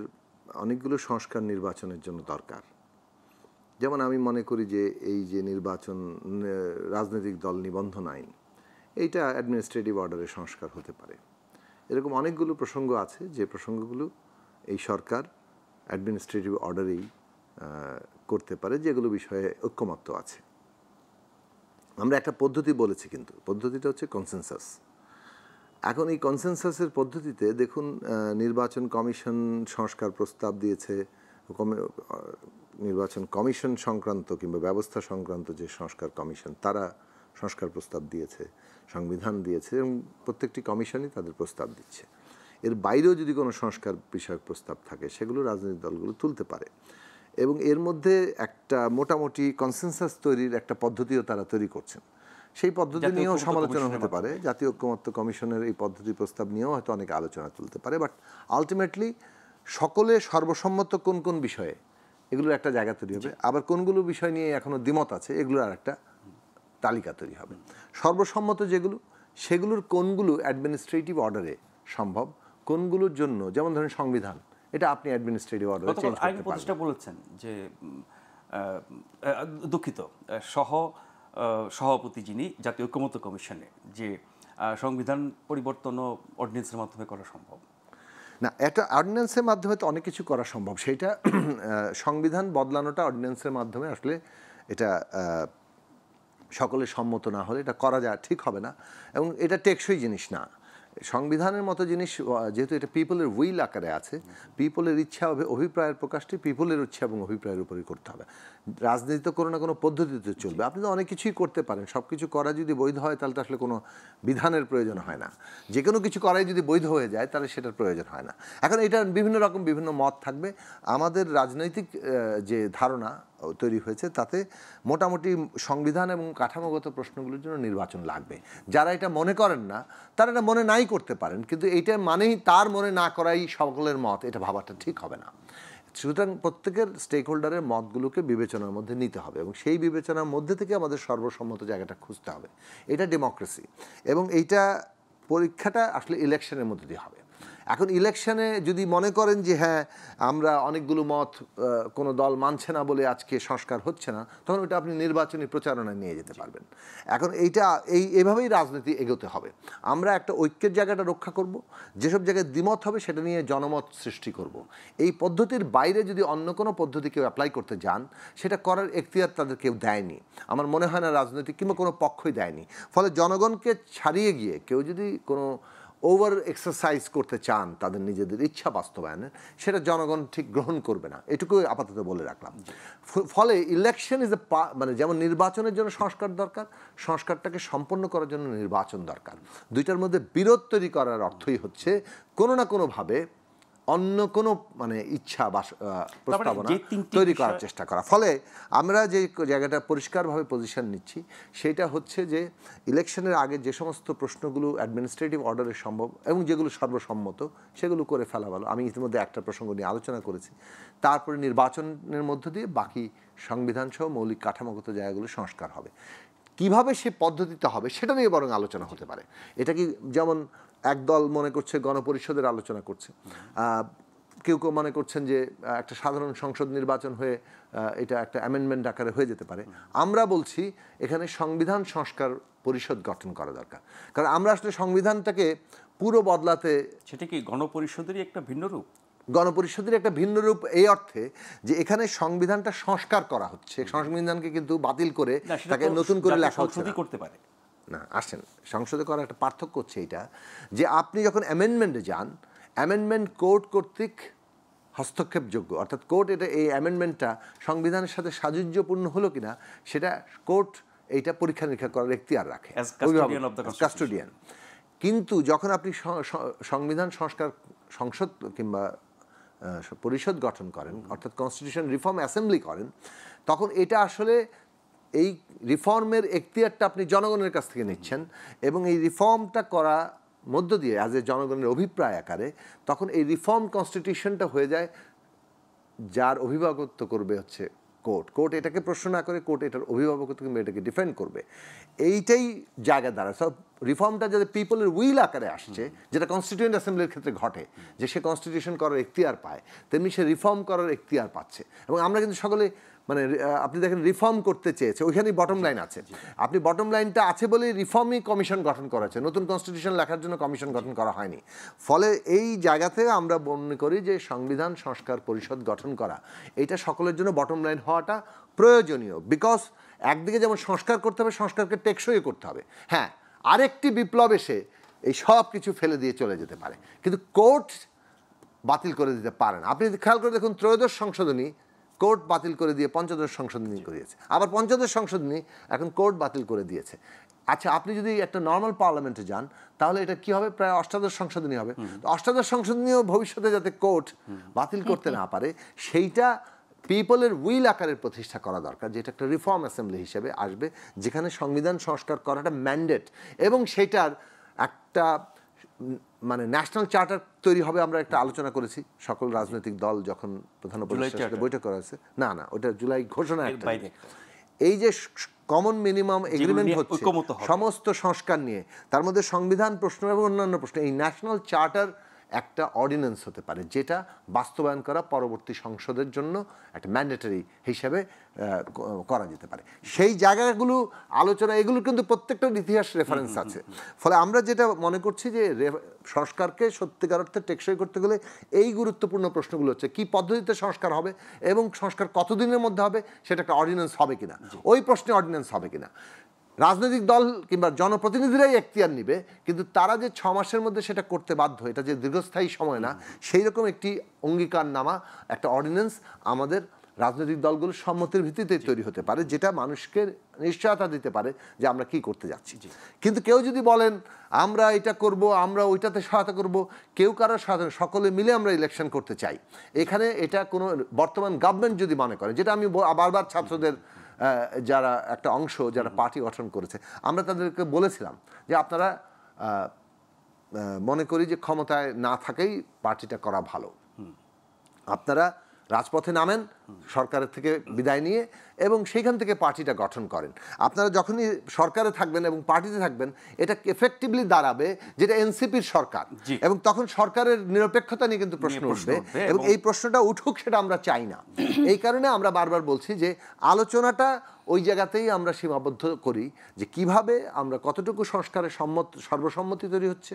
অনেকগুলো সংস্কার নির্বাচনের জন্য দরকার। যেমন আমি মনে করি যে এই যে নির্বাচন রাজনৈতিক দল নিবন্ধন আইন, এইটা অ্যাডমিনিস্ট্রেটিভ অর্ডারে সংস্কার হতে পারে। এরকম অনেকগুলো প্রসঙ্গ আছে যে প্রসঙ্গগুলো এই সরকার অ্যাডমিনিস্ট্রেটিভ অর্ডারেই করতে পারে, যেগুলো বিষয়ে ঐক্যমত্য আছে। আমরা একটা পদ্ধতি বলেছি, কিন্তু পদ্ধতিটা হচ্ছে কনসেনসাস। এখন এই কনসেনসাসের পদ্ধতিতে দেখুন, নির্বাচন কমিশন সংস্কার প্রস্তাব দিয়েছে, নির্বাচন কমিশন সংক্রান্ত কিংবা ব্যবস্থা সংক্রান্ত যে সংস্কার কমিশন, তারা সংস্কার প্রস্তাব দিয়েছে, সংবিধান দিয়েছে, এবং প্রত্যেকটি কমিশনই তাদের প্রস্তাব দিচ্ছে। এর বাইরেও যদি কোনো সংস্কার বিষয়ক প্রস্তাব থাকে, সেগুলো রাজনৈতিক দলগুলো তুলতে পারে, এবং এর মধ্যে একটা মোটামুটি কনসেনসাস তৈরির একটা পদ্ধতিও তারা তৈরি করছেন। সেই পদ্ধতি নিয়েও সমালোচনা হতে পারে, জাতীয় ঐক্যমত্য কমিশনের এই পদ্ধতি প্রস্তাব নিয়েও হয়তো অনেকে আলোচনা তুলতে পারে। বাট আলটিমেটলি সকলে সর্বসম্মত কোন কোন বিষয়ে, এগুলোর একটা জায়গা তৈরি হবে। আবার কোনগুলো বিষয় নিয়ে এখনো দ্বিমত আছে, এগুলোর আর একটা তালিকা তৈরি হবে। সর্বসম্মত যেগুলো, সেগুলোর কোনগুলো অ্যাডমিনিস্ট্রেটিভ অর্ডারে সম্ভব, কোনগুলোর জন্য, যেমন ধরেন সংবিধান, এটা আপনি অ্যাডমিনিস্ট্রেটিভ অর্ডারে চেঞ্জ করতে পারবেন। বলেছেন যে দুঃখিত, সভাপতি যিনি জাতীয় ঐক্যমত্য কমিশনে, যে সংবিধান পরিবর্তন ও অর্ডিন্যান্সের মাধ্যমে করা সম্ভব না। এটা অর্ডিন্যান্সের মাধ্যমে তো অনেক কিছু করা সম্ভব, সেটা সংবিধান বদলানোটা অর্ডিন্যান্সের মাধ্যমে আসলে এটা সকলের সম্মত না হলে এটা করা যায় ঠিক হবে না, এবং এটা টেকসই জিনিস না। সংবিধানের মতো জিনিস যেহেতু এটা পিপলের উইল আকারে আছে, পিপলের ইচ্ছা, অভিপ্রায়ের প্রকাশটি পিপলের ইচ্ছা এবং অভিপ্রায়ের উপরই করতে হবে। রাজনীতি তো কোনো না কোনো পদ্ধতিতে চলবে। আপনি তো অনেক কিছুই করতে পারেন, সব কিছু করা যদি বৈধ হয় তাহলে তো আসলে কোনো বিধানের প্রয়োজন হয় না। যে কোনো কিছু করাই যদি বৈধ হয়ে যায় তাহলে সেটার প্রয়োজন হয় না। এখন এটা বিভিন্ন রকম বিভিন্ন মত থাকবে। আমাদের রাজনৈতিক যে ধারণা তৈরি হয়েছে তাতে মোটামুটি সংবিধান এবং কাঠামোগত প্রশ্নগুলোর জন্য নির্বাচন লাগবে। যারা এটা মনে করেন না তারা এটা মনে নাই করতে পারেন, কিন্তু এটা মানেই তার মনে না করাই সকলের মত, এটা ভাবাটা ঠিক হবে না। সুতরাং প্রত্যেকের স্টেক হোল্ডারের মতগুলোকে বিবেচনার মধ্যে নিতে হবে, এবং সেই বিবেচনার মধ্যে থেকে আমাদের সর্বসম্মত জায়গাটা খুঁজতে হবে। এটা ডেমোক্রেসি, এবং এইটা পরীক্ষাটা আসলে ইলেকশনের মধ্যে দিয়ে হবে। এখন ইলেকশনে যদি মনে করেন যে হ্যাঁ আমরা অনেকগুলো মত কোনো দল মানছে না বলে আজকে সংস্কার হচ্ছে না, তখন ওটা আপনি নির্বাচনী প্রচারণায় নিয়ে যেতে পারবেন। এখন এইভাবেই রাজনীতি এগোতে হবে। আমরা একটা ঐক্যের জায়গাটা রক্ষা করব, যেসব জায়গায় দ্বিমত হবে সেটা নিয়ে জনমত সৃষ্টি করব। এই পদ্ধতির বাইরে যদি অন্য কোনো পদ্ধতি কেউ অ্যাপ্লাই করতে যান, সেটা করার এখতিয়ার তাদের কেউ দেয়নি, আমার মনে হয় না রাজনৈতিক কিংবা কোনো পক্ষই দেয়নি। ফলে জনগণকে ছাড়িয়ে গিয়ে কেউ যদি কোনো ওভার এক্সারসাইজ করতে চান তাদের নিজেদের ইচ্ছা বাস্তবায়নের, সেটা জনগণ ঠিক গ্রহণ করবে না, এটুকুই আপাতত বলে রাখলাম। ফলে ইলেকশন ইজ মানে যেমন নির্বাচনের জন্য সংস্কার দরকার, সংস্কারটাকে সম্পন্ন করার জন্য নির্বাচন দরকার। দুইটার মধ্যে বিরোধ তৈরি করার অর্থই হচ্ছে কোনো না কোনোভাবে অন্য কোনো মানে ইচ্ছা বা প্রস্তাবনা তৈরি করার চেষ্টা করা। ফলে আমরা যে জায়গাটা পরিষ্কারভাবে পজিশন নিচ্ছি সেটা হচ্ছে যে ইলেকশনের আগে যে সমস্ত প্রশ্নগুলো অ্যাডমিনিস্ট্রেটিভ অর্ডারে সম্ভব এবং যেগুলো সর্বসম্মত সেগুলো করে ফেলা ভালো। আমি ইতিমধ্যে একটা প্রসঙ্গ নিয়ে আলোচনা করেছি। তারপরে নির্বাচনের মধ্য দিয়ে বাকি সংবিধান সহ মৌলিক কাঠামোগত জায়গাগুলো সংস্কার হবে। কিভাবে সে পদ্ধতিতে হবে সেটা নিয়ে বরং আলোচনা হতে পারে। এটা কি যেমন একদল মনে করছে গণপরিষদের আলোচনা করছে, কেউ কেউ মনে করছেন যে একটা সাধারণ সংসদ নির্বাচন হয়ে এটা একটা অ্যামেন্ডমেন্ট আকারে হয়ে যেতে পারে। আমরা বলছি এখানে সংবিধান সংস্কার পরিষদ গঠন করা দরকার, কারণ আমরা আসলে সংবিধানটাকে পুরো বদলাতে, সেটা কি গণপরিষদেরই একটা ভিন্ন রূপ? গণপরিষদের একটা ভিন্ন রূপ এই অর্থে যে এখানে সংবিধানটা সংস্কার করা হচ্ছে, সংবিধানকে কিন্তু বাতিল করে তাকে নতুন করে লেখা করতে পারে না। আসেন, সংসদে করার একটা পার্থক্য হচ্ছে এইটা যে আপনি যখন অ্যামেন্ডমেন্টে যান, অ্যামেন্ডমেন্ট কোর্ট কর্তৃক হস্তক্ষেপযোগ্য, অর্থাৎ কোর্ট এটা এই অ্যামেন্ডমেন্টটা সংবিধানের সাথে সাযুজ্যপূর্ণ হলো কিনা সেটা কোর্ট এইটা পরীক্ষা নিরীক্ষা করার এখতিয়ার রাখে, কাস্টোডিয়ান। কিন্তু যখন আপনি সংবিধান সংসদ কিংবা পরিষদ গঠন করেন, অর্থাৎ কনস্টিটিউশন রিফর্ম অ্যাসেম্বলি করেন, তখন এটা আসলে এই রিফর্মের এখতিয়ারটা আপনি জনগণের কাছ থেকে নিচ্ছেন, এবং এই রিফর্মটা করা মধ্য দিয়ে অ্যাজ এ জনগণের অভিপ্রায় আকারে তখন এই রিফর্ম কনস্টিটিউশনটা হয়ে যায় যার অভিভাবকত্ব করবে হচ্ছে কোর্ট। কোর্ট এটাকে প্রশ্ন না করে কোর্ট এটার অভিভাবকত্ব কিংবা এটাকে ডিফেন্ড করবে। এইটাই জায়গা দ্বারা সব রিফর্মটা যাতে পিপলের উইল আকারে আসছে, যেটা কনস্টিটিউয়েন্ট অ্যাসেম্বলির ক্ষেত্রে ঘটে, যে সে কনস্টিটিউশন করার এখতিয়ার পায়, তেমনি সে রিফর্ম করার এখতিয়ার পাচ্ছে। এবং আমরা কিন্তু সকলে মানে আপনি দেখেন রিফর্ম করতে চেয়েছে, ওইখানেই বটম লাইন আছে। আপনি বটম লাইনটা আছে বলেই রিফর্মই কমিশন গঠন করা হয়েছে, নতুন কনস্টিটিউশন লেখার জন্য কমিশন গঠন করা হয়নি। ফলে এই জায়গাতে আমরা মনে করি যে সংবিধান সংস্কার পরিষদ গঠন করা এটা সকলের জন্য বটম লাইন হওয়াটা প্রয়োজনীয়। বিকজ একদিকে যেমন সংস্কার করতে হবে, সংস্কারকে টেকসই করতে হবে। হ্যাঁ, আরেকটি বিপ্লব এসে এই সব কিছু ফেলে দিয়ে চলে যেতে পারে, কিন্তু কোর্ট বাতিল করে দিতে পারে না। আপনি খেয়াল করে দেখুন, ত্রয়োদশ সংশোধনী কোর্ট বাতিল করে দিয়ে পঞ্চদশ সংশোধনী করিয়েছে, আবার পঞ্চদশ সংশোধনী এখন কোর্ট বাতিল করে দিয়েছে। আচ্ছা, আপনি যদি একটা নর্মাল পার্লামেন্টে যান তাহলে এটা কি হবে, প্রায় অষ্টাদশ সংশোধনী হবে। তো অষ্টাদশ সংশোধনীও ভবিষ্যতে যাতে কোর্ট বাতিল করতে না পারে সেইটা পিপলের উইল আকারের প্রতিষ্ঠা করা দরকার, যেটা একটা রিফর্ম অ্যাসেম্বলি হিসেবে আসবে, যেখানে সংবিধান সংস্কার করাটা ম্যান্ডেট, এবং সেটার একটা মানে ন্যাশনাল চার্টার তৈরি হবে। আমরা একটা আলোচনা করেছি সকল রাজনৈতিক দল যখন প্রধান উপদেষ্টার সাথে বৈঠক করা হয়েছে, না ওটা জুলাই ঘোষণা একটা, এই যে কমন মিনিমাম এগ্রিমেন্ট হচ্ছে সমস্ত সংস্কার নিয়ে, তার মধ্যে সংবিধান প্রশ্ন এবং অন্যান্য প্রশ্ন, এই ন্যাশনাল চার্টার একটা অর্ডিন্যান্স হতে পারে, যেটা বাস্তবায়ন করা পরবর্তী সংসদের জন্য একটা ম্যান্ডেটরি হিসেবে করা যেতে পারে। সেই জায়গাগুলো আলোচনা, এগুলো কিন্তু প্রত্যেকটার ইতিহাস রেফারেন্স আছে। ফলে আমরা যেটা মনে করছি যে সংস্কারকে সত্যিকার অর্থে টেকসই করতে গেলে এই গুরুত্বপূর্ণ প্রশ্নগুলো হচ্ছে কি পদ্ধতিতে সংস্কার হবে এবং সংস্কার কতদিনের মধ্যে হবে, সেটা একটা অর্ডিন্যান্স হবে কিনা, ওই প্রশ্নে অর্ডিন্যান্স হবে কিনা। রাজনৈতিক দল কিংবা জনপ্রতিনিধিরাই এখতিয়ার নিবে, কিন্তু তারা যে 6 মাসের মধ্যে সেটা করতে বাধ্য, এটা যে দীর্ঘস্থায়ী সময় না, সেই রকম একটি অঙ্গীকারনামা, একটা অর্ডিন্যান্স আমাদের রাজনৈতিক দলগুলোর সম্মতির ভিত্তিতে তৈরি হতে পারে, যেটা মানুষকে নিশ্চয়তা দিতে পারে যে আমরা কি করতে যাচ্ছি। কিন্তু কেউ যদি বলেন আমরা এটা করব, আমরা ওইটাতে সহায়তা করব, কেউ কারোর সহায়তা, সকলে মিলে আমরা ইলেকশন করতে চাই, এখানে এটা কোনো বর্তমান গভর্নমেন্ট যদি মনে করে, যেটা আমি বারবার ছাত্রদের যারা একটা অংশ যারা পার্টি গঠন করেছে, আমরা তাদেরকে বলেছিলাম যে আপনারা মনে করি যে ক্ষমতায় না থাকেই পার্টিটা করা ভালো, আপনারা রাজপথে নামেন সরকারের থেকে বিদায় নিয়ে এবং সেইখান থেকে পার্টিটা গঠন করেন। আপনারা যখনই সরকারে থাকবেন এবং পার্টিতে থাকবেন, এটা এফেক্টিভলি দাঁড়াবে যেটা এনসিপির সরকার, এবং তখন সরকারের নিরপেক্ষতা নিয়ে কিন্তু প্রশ্ন উঠবে, এবং এই প্রশ্নটা উঠুক সেটা আমরা চাই না। এই কারণে আমরা বারবার বলছি যে আলোচনাটা ওই জায়গাতেই আমরা সীমাবদ্ধ করি, যে কিভাবে আমরা কতটুকু সংস্কারের সর্বসম্মতি তৈরি হচ্ছে,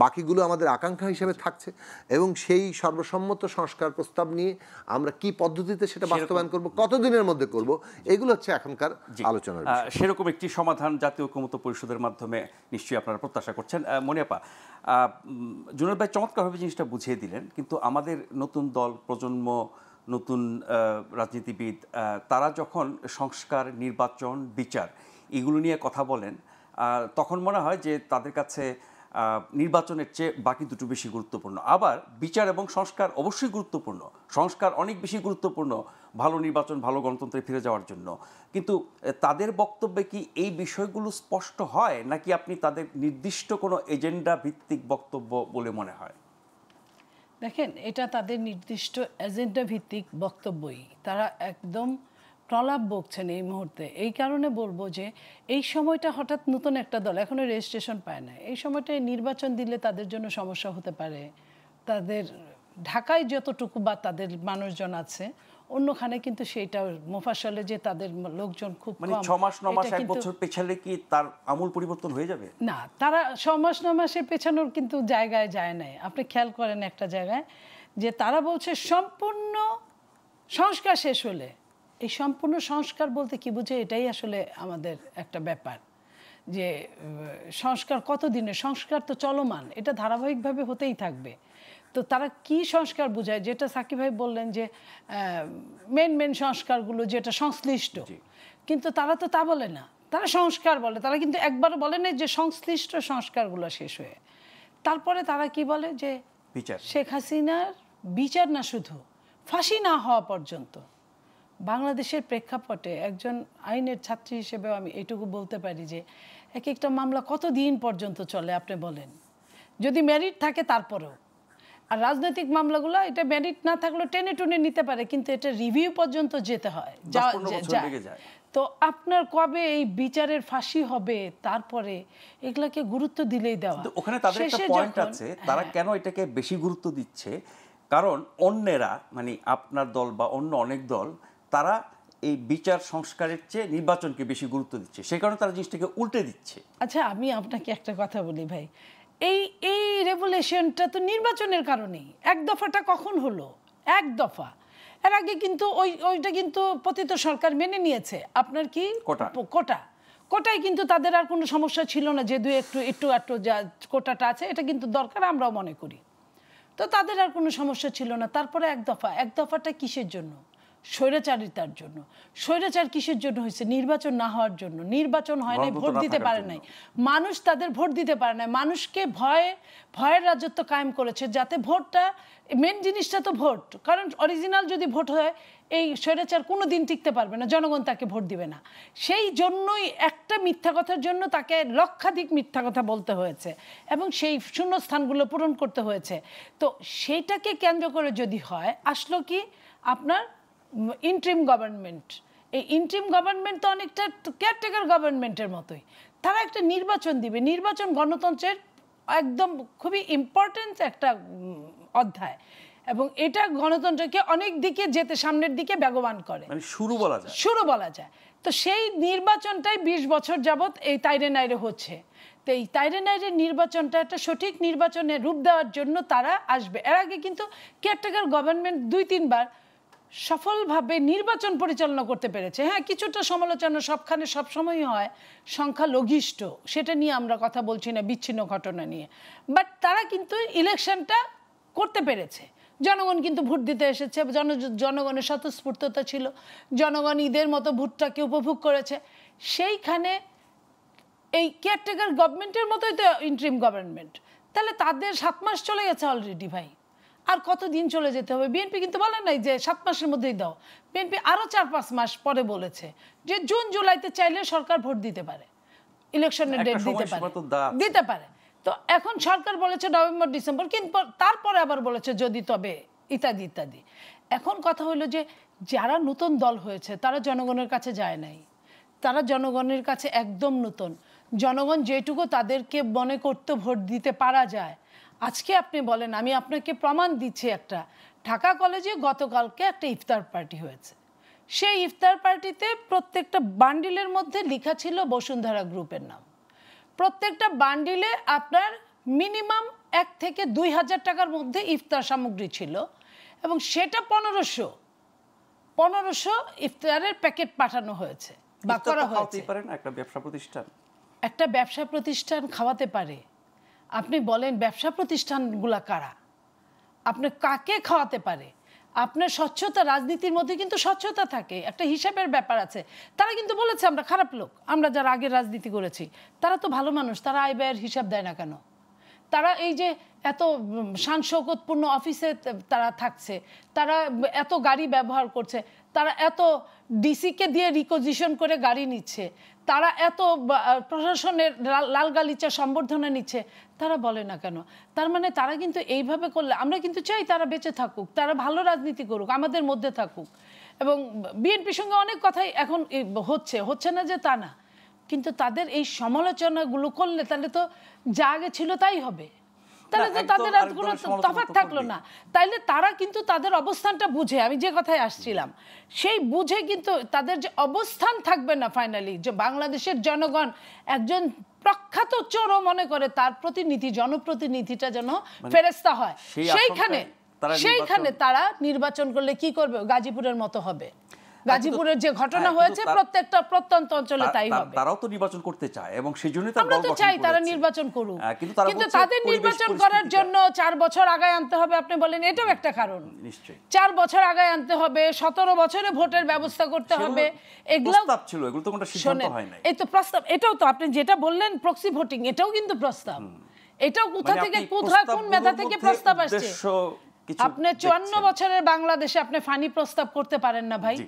বাকিগুলো আমাদের আকাঙ্ক্ষা হিসেবে থাকছে, এবং সেই সর্বসম্মত সংস্কার প্রস্তাব নিয়ে আমরা কি পদ্ধতিতে সেটা বাস্তবায়ন করব, কতদিনের মধ্যে করব, এগুলো হচ্ছে এখনকার আলোচনার বিষয়। সেরকম একটি সমাধান জাতীয় ঐকমত্য পরিষদের মাধ্যমে নিশ্চয়ই আপনারা প্রত্যাশা করছেন। মনিয়াপা, জুনেদ ভাই চমৎকারভাবে জিনিসটা বুঝিয়ে দিলেন, কিন্তু আমাদের নতুন দল, প্রজন্ম, নতুন রাজনীতিবিদ, তারা যখন সংস্কার, নির্বাচন, বিচার এগুলো নিয়ে কথা বলেন, তখন মনে হয় যে তাদের কাছে নির্বাচনের চেয়ে বাকি দুটো বেশি গুরুত্বপূর্ণ। আবার বিচার এবং সংস্কার অবশ্যই গুরুত্বপূর্ণ, সংস্কার অনেক বেশি গুরুত্বপূর্ণ ভালো নির্বাচন, ভালো গণতন্ত্রে ফিরে যাওয়ার জন্য। কিন্তু তাদের বক্তব্যে কি এই বিষয়গুলো স্পষ্ট হয়, নাকি আপনি তাদের নির্দিষ্ট কোনো এজেন্ডা ভিত্তিক বক্তব্য বলে মনে হয়? দেখেন, এটা তাদের নির্দিষ্ট এজেন্ডা ভিত্তিক বক্তব্যই, তারা একদম প্রলাপ বকছেন এই মুহূর্তে। এই কারণে বলবো যে এই সময়টা হঠাৎ নতুন একটা দল এখনো রেজিস্ট্রেশন পায় না, এই সময়টায় নির্বাচন দিলে তাদের জন্য সমস্যা হতে পারে। তাদের ঢাকায় যতটুকু বা তাদের মানুষজন আছে, অন্যখানে কিন্তু সেইটা মোফাসলে যে তাদের লোকজন খুব কম। মানে 6 মাস 9 মাস 1 বছর পেছালে কি তার আমূল পরিবর্তন হয়ে যাবে? না, তারা 6 মাস 9 মাসের পেছানোর কিন্তু জায়গায় যায় নাই। আপনি খেয়াল করেন একটা জায়গায় যে তারা বলছে সম্পূর্ণ সংস্কার শেষ হলে, এই সম্পূর্ণ সংস্কার বলতে কি বুঝে, এটাই আসলে আমাদের একটা ব্যাপার যে সংস্কার কতদিনের সংস্কার, তো চলমান, এটা ধারাবাহিকভাবে হতেই থাকবে। তো তারা কি সংস্কার বোঝায়, যেটা সাকিব ভাই বললেন যে মেন সংস্কারগুলো যেটা সংশ্লিষ্ট, কিন্তু তারা তো তা বলে না, তারা সংস্কার বলে। তারা কিন্তু একবারও বলে না যে সংশ্লিষ্ট সংস্কারগুলো শেষ হয়ে, তারপরে তারা কি বলে যে বিচার, শেখ হাসিনার বিচার না, শুধু ফাঁসি না হওয়া পর্যন্ত। বাংলাদেশের প্রেক্ষাপটে একজন আইনের ছাত্রী হিসেবেও আমি এটুকু বলতে পারি যে এক একটা মামলা কত দিন পর্যন্ত চলে আপনি বলেন, যদি মেরিট থাকে তারপরেও। আর রাজনৈতিক মামলাগুলো এটা মেরিট না থাকলেও টেনে টুনে নিতে পারে, কিন্তু এটা রিভিউ পর্যন্ত যেতে হয়, তো আপনার কবে এই বিচারের ফাঁসি হবে, তারপরে এগুলাকে গুরুত্ব দিলেই দেওয়া। ওখানে তাদের একটা পয়েন্ট আছে, তারা কেন এটাকে বেশি গুরুত্ব দিচ্ছে, কারণ অন্যেরা মানে আপনার দল বা অন্য অনেক দল তারা এই বিচার সংস্কারের চেয়ে নির্বাচনকে বেশি গুরুত্ব দিচ্ছে, সেই কারণে তারা জিনিসটাকে উল্টে দিচ্ছে। আচ্ছা, আমি আপনাকে একটা কথা বলি ভাই, এই রেভুলেশনটা তো নির্বাচনের কারণেই। এক দফাটা কখন হলো? এক দফা এর আগে কিন্তু ওইটা কিন্তু পতিত সরকার মেনে নিয়েছে। আপনার কি কোটায় কিন্তু তাদের আর কোনো সমস্যা ছিল না, যে একটু যা কোটাটা আছে এটা কিন্তু দরকার, আমরাও মনে করি। তো তাদের আর কোনো সমস্যা ছিল না। তারপরে এক দফাটা কিসের জন্য? স্বৈরাচারিতার জন্য। স্বৈরাচার কিসের জন্য হয়েছে? নির্বাচন না হওয়ার জন্য। নির্বাচন হয় নাই, ভোট দিতে পারে নাই মানুষ, তাদের ভোট দিতে পারে নাই। মানুষকে ভয়ের রাজত্ব কায়েম করেছে, যাতে ভোটটা, মেন জিনিসটা তো ভোট, কারণ অরিজিনাল যদি ভোট হয় এই স্বৈরাচার কোনো দিন টিকতে পারবে না, জনগণ তাকে ভোট দিবে না। সেই জন্যই একটা মিথ্যা কথার জন্য তাকে লক্ষাধিক মিথ্যা কথা বলতে হয়েছে এবং সেই শূন্যস্থানগুলো পূরণ করতে হয়েছে। তো সেইটাকে কেন্দ্র করে যদি হয়, আসলো কি আপনার ইন্ট্রিম গভর্নমেন্ট। এই ইন্ট্রিম গভর্নমেন্ট তো অনেকটা কেয়ারটেকার গভর্নমেন্টের মতোই। তারা একটা নির্বাচন দিবে। নির্বাচন গণতন্ত্রের একদম খুবই ইম্পর্টেন্ট একটা অধ্যায়, এবং এটা গণতন্ত্রকে অনেক দিকে যেতে, সামনের দিকে বেগবান করে, মানে শুরু বলা যায়। তো সেই নির্বাচনটাই 20 বছর যাবত এই তাইরে নাইরে হচ্ছে। তো এই তাইরে নাইরে নির্বাচনটা একটা সঠিক নির্বাচনে রূপ দেওয়ার জন্য তারা আসবে। এর আগে কিন্তু কেয়ারটেকার গভর্নমেন্ট 2-3 বার সফলভাবে নির্বাচন পরিচালনা করতে পেরেছে। হ্যাঁ, কিছুটা সমালোচনা সবখানে সবসময়ই হয়, সংখ্যালঘিষ্ঠ, সেটা নিয়ে আমরা কথা বলছি না, বিচ্ছিন্ন ঘটনা নিয়ে। বাট তারা কিন্তু ইলেকশনটা করতে পেরেছে। জনগণ কিন্তু ভোট দিতে এসেছে, জনগণের স্বতঃস্ফূর্ততা ছিল, জনগণ ঈদের মতো ভোটটাকে উপভোগ করেছে। সেইখানে এই কেয়ারটেকার গভর্নমেন্টের মতোই তো ইন্টারিম গভর্নমেন্ট। তাহলে তাদের 7 মাস চলে গেছে অলরেডি ভাই, আর কতদিন চলে যেতে হবে? বিএনপি কিন্তু বলে নাই যে 7 মাসের মধ্যেই দাও। বিএনপি আরও 4-5 মাস পরে বলেছে যে জুন জুলাইতে চাইলে সরকার ভোট দিতে পারে, ইলেকশনের ডেট দিতে পারে। তো এখন সরকার বলেছে নভেম্বর ডিসেম্বর, কিন্তু তারপরে আবার বলেছে যদি তবে ইত্যাদি ইত্যাদি। এখন কথা হলো যে যারা নতুন দল হয়েছে তারা জনগণের কাছে যায় নাই, তারা জনগণের কাছে একদম নতুন। জনগণ যেটুকু তাদেরকে মনে করতে ভোট দিতে পারা যায়, আজকে আপনি বলেন, আমি আপনাকে প্রমাণ দিচ্ছি, একটা ঢাকা কলেজে গতকালকে একটা ইফতার পার্টি হয়েছে। সেই ইফতার পার্টিতে প্রত্যেকটা বান্ডিলের মধ্যে লেখা ছিল বসুন্ধরা গ্রুপের নাম। প্রত্যেকটা বান্ডিলে আপনার মিনিমাম 1 থেকে 2,000 টাকার মধ্যে ইফতার সামগ্রী ছিল, এবং সেটা 1500 ইফতারের প্যাকেট পাঠানো হয়েছে বা করা হয়েছে। একটা ব্যবসা প্রতিষ্ঠান খাওয়াতে পারে। আপনি বলেন ব্যবসা প্রতিষ্ঠানগুলা কারা? আপনি কাকে খাওয়াতে পারে? আপনার স্বচ্ছতা, রাজনীতির মধ্যে কিন্তু স্বচ্ছতা থাকে, একটা হিসাবের ব্যাপার আছে। তারা কিন্তু বলেছে আমরা খারাপ লোক, আমরা যারা আগে রাজনীতি করেছি তারা তো ভালো মানুষ, তারা আয় ব্যয়ের হিসাব দেয় না কেন? তারা এই যে এত শান শৌকতপূর্ণ অফিসে তারা থাকছে, তারা এত গাড়ি ব্যবহার করছে, তারা এত ডিসিকে দিয়ে রিকোজিশন করে গাড়ি নিচ্ছে, তারা এত প্রশাসনের লাল গালিচা সম্বর্ধনা নিচ্ছে, তারা বলে না কেন? তার মানে তারা কিন্তু এইভাবে করলে, আমরা কিন্তু চাই তারা বেঁচে থাকুক, তারা ভালো রাজনীতি করুক, আমাদের মধ্যে থাকুক। এবং বিএনপির সঙ্গে অনেক কথাই এখন হচ্ছে না যে তা না, কিন্তু তাদের এই সমালোচনাগুলো করলে তাহলে তো যা আগে ছিল তাই হবে, তাহলে তো তাদের আর কোনো তফাৎ থাকলো না। তাইলে তারা কিন্তু তাদের অবস্থানটা বুঝে, আমি যে কথায় আসছিলাম, সেই বুঝে কিন্তু তাদের যে অবস্থান থাকবে না ফাইনালি, যে বাংলাদেশের জনগণ একজন প্রখ্যাত চোরও মনে করে তার প্রতিনিধি, জনপ্রতিনিধিটা যেন ফেরেশতা হয়, সেইখানে তারা নির্বাচন করলে কি করবে? গাজীপুরের মতো হবে। গাজীপুরের যে ঘটনা হয়েছে প্রত্যেকটা প্রত্যন্ত অঞ্চলে তাই হবে। তারাও তো নির্বাচন করতে চায় এবং সেজন্যই আমরা তো চাই তারা নির্বাচন করুক, কিন্তু তাদের নির্বাচন করার জন্য 4 বছর আগায় আনতে হবে। আপনি বলেন এটাও একটা কারণ। নিশ্চয়ই 4 বছর আগায় আনতে হবে, 17 বছরে ভোটের ব্যবস্থা করতে হবে। এগুলো প্রস্তাব ছিল, এগুলো তো কোনো সিদ্ধান্ত হয় নাই। এই তো প্রস্তাব, এটাও তো আপনি যেটা বললেন প্রক্সি ভোটিং, এটাও কিন্তু প্রস্তাব। এটাও কোথা থেকে, কোন মেধা থেকে প্রস্তাব আসছে? আপনি 54 বছরের বাংলাদেশে আপনি ফানি প্রস্তাব করতে পারেন না ভাই।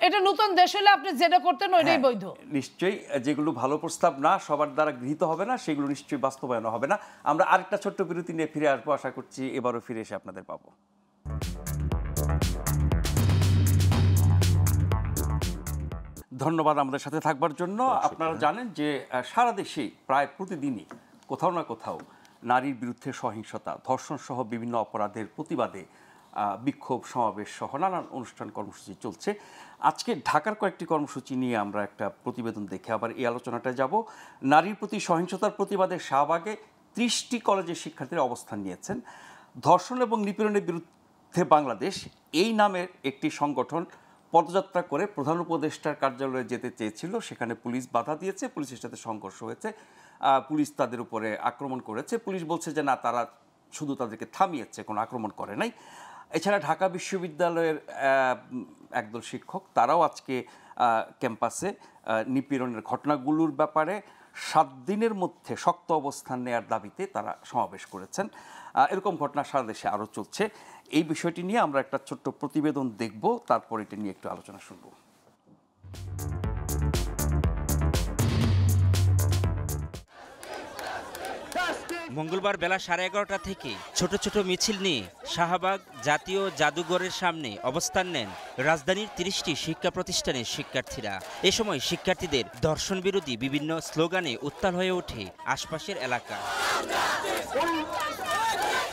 এটা নতুন দেশ হলে আপনি যেটা করতেন ওইটাই বৈধ। নিশ্চয়ই যেগুলো ভালো প্রস্তাব না, সবার দ্বারা গৃহীত হবে না, সেগুলো নিশ্চয়ই বাস্তবায়ন হবে না। আমরা আরেকটা ছোট্ট বিরতি নিয়ে ফিরে আসবো, আশা করছি এবারও ফিরে এসে আপনাদের পাবো। ধন্যবাদ আমাদের সাথে থাকবার জন্য। আপনারা জানেন যে সারা দেশেই প্রায় প্রতিদিনই কোথাও না কোথাও নারীর বিরুদ্ধে সহিংসতা, ধর্ষণ সহ বিভিন্ন অপরাধের প্রতিবাদে বিক্ষোভ সমাবেশ সহ নানান অনুষ্ঠান কর্মসূচি চলছে। আজকে ঢাকার কয়েকটি কর্মসূচি নিয়ে আমরা একটা প্রতিবেদন দেখে আবার এই আলোচনাটায় যাব। নারীর প্রতি সহিংসতার প্রতিবাদে শাহবাগে 30টি কলেজের শিক্ষার্থীরা অবস্থান নিয়েছেন। ধর্ষণ এবং নিপীড়নের বিরুদ্ধে বাংলাদেশ এই নামের একটি সংগঠন পদযাত্রা করে প্রধান উপদেষ্টার কার্যালয়ে যেতে চেয়েছিল, সেখানে পুলিশ বাধা দিয়েছে, পুলিশের সাথে সংঘর্ষ হয়েছে, পুলিশ তাদের উপরে আক্রমণ করেছে। পুলিশ বলছে যে না, তারা শুধু তাদেরকে থামিয়েছে, কোনো আক্রমণ করে নাই। এছাড়া ঢাকা বিশ্ববিদ্যালয়ের একদল শিক্ষক তারাও আজকে ক্যাম্পাসে নিপীড়নের ঘটনাগুলোর ব্যাপারে 7 দিনের মধ্যে শক্ত অবস্থান নেয়ার দাবিতে তারা সমাবেশ করেছেন। এরকম ঘটনা সারা দেশে আরও চলছে। এই বিষয়টি নিয়ে আমরা একটা ছোট্ট প্রতিবেদন দেখব, তারপর এটা নিয়ে একটু আলোচনা শুনব। মঙ্গলবার বেলা 11:30 থেকে ছোট ছোট মিছিল নিয়ে শাহবাগ জাতীয় জাদুঘরের সামনে অবস্থান নেন রাজধানীর 30টি শিক্ষা প্রতিষ্ঠানের শিক্ষার্থীরা। এ সময় শিক্ষার্থীদের ধর্ষণ বিরোধী বিভিন্ন স্লোগানে উত্তাল হয়ে ওঠে আশপাশের এলাকা।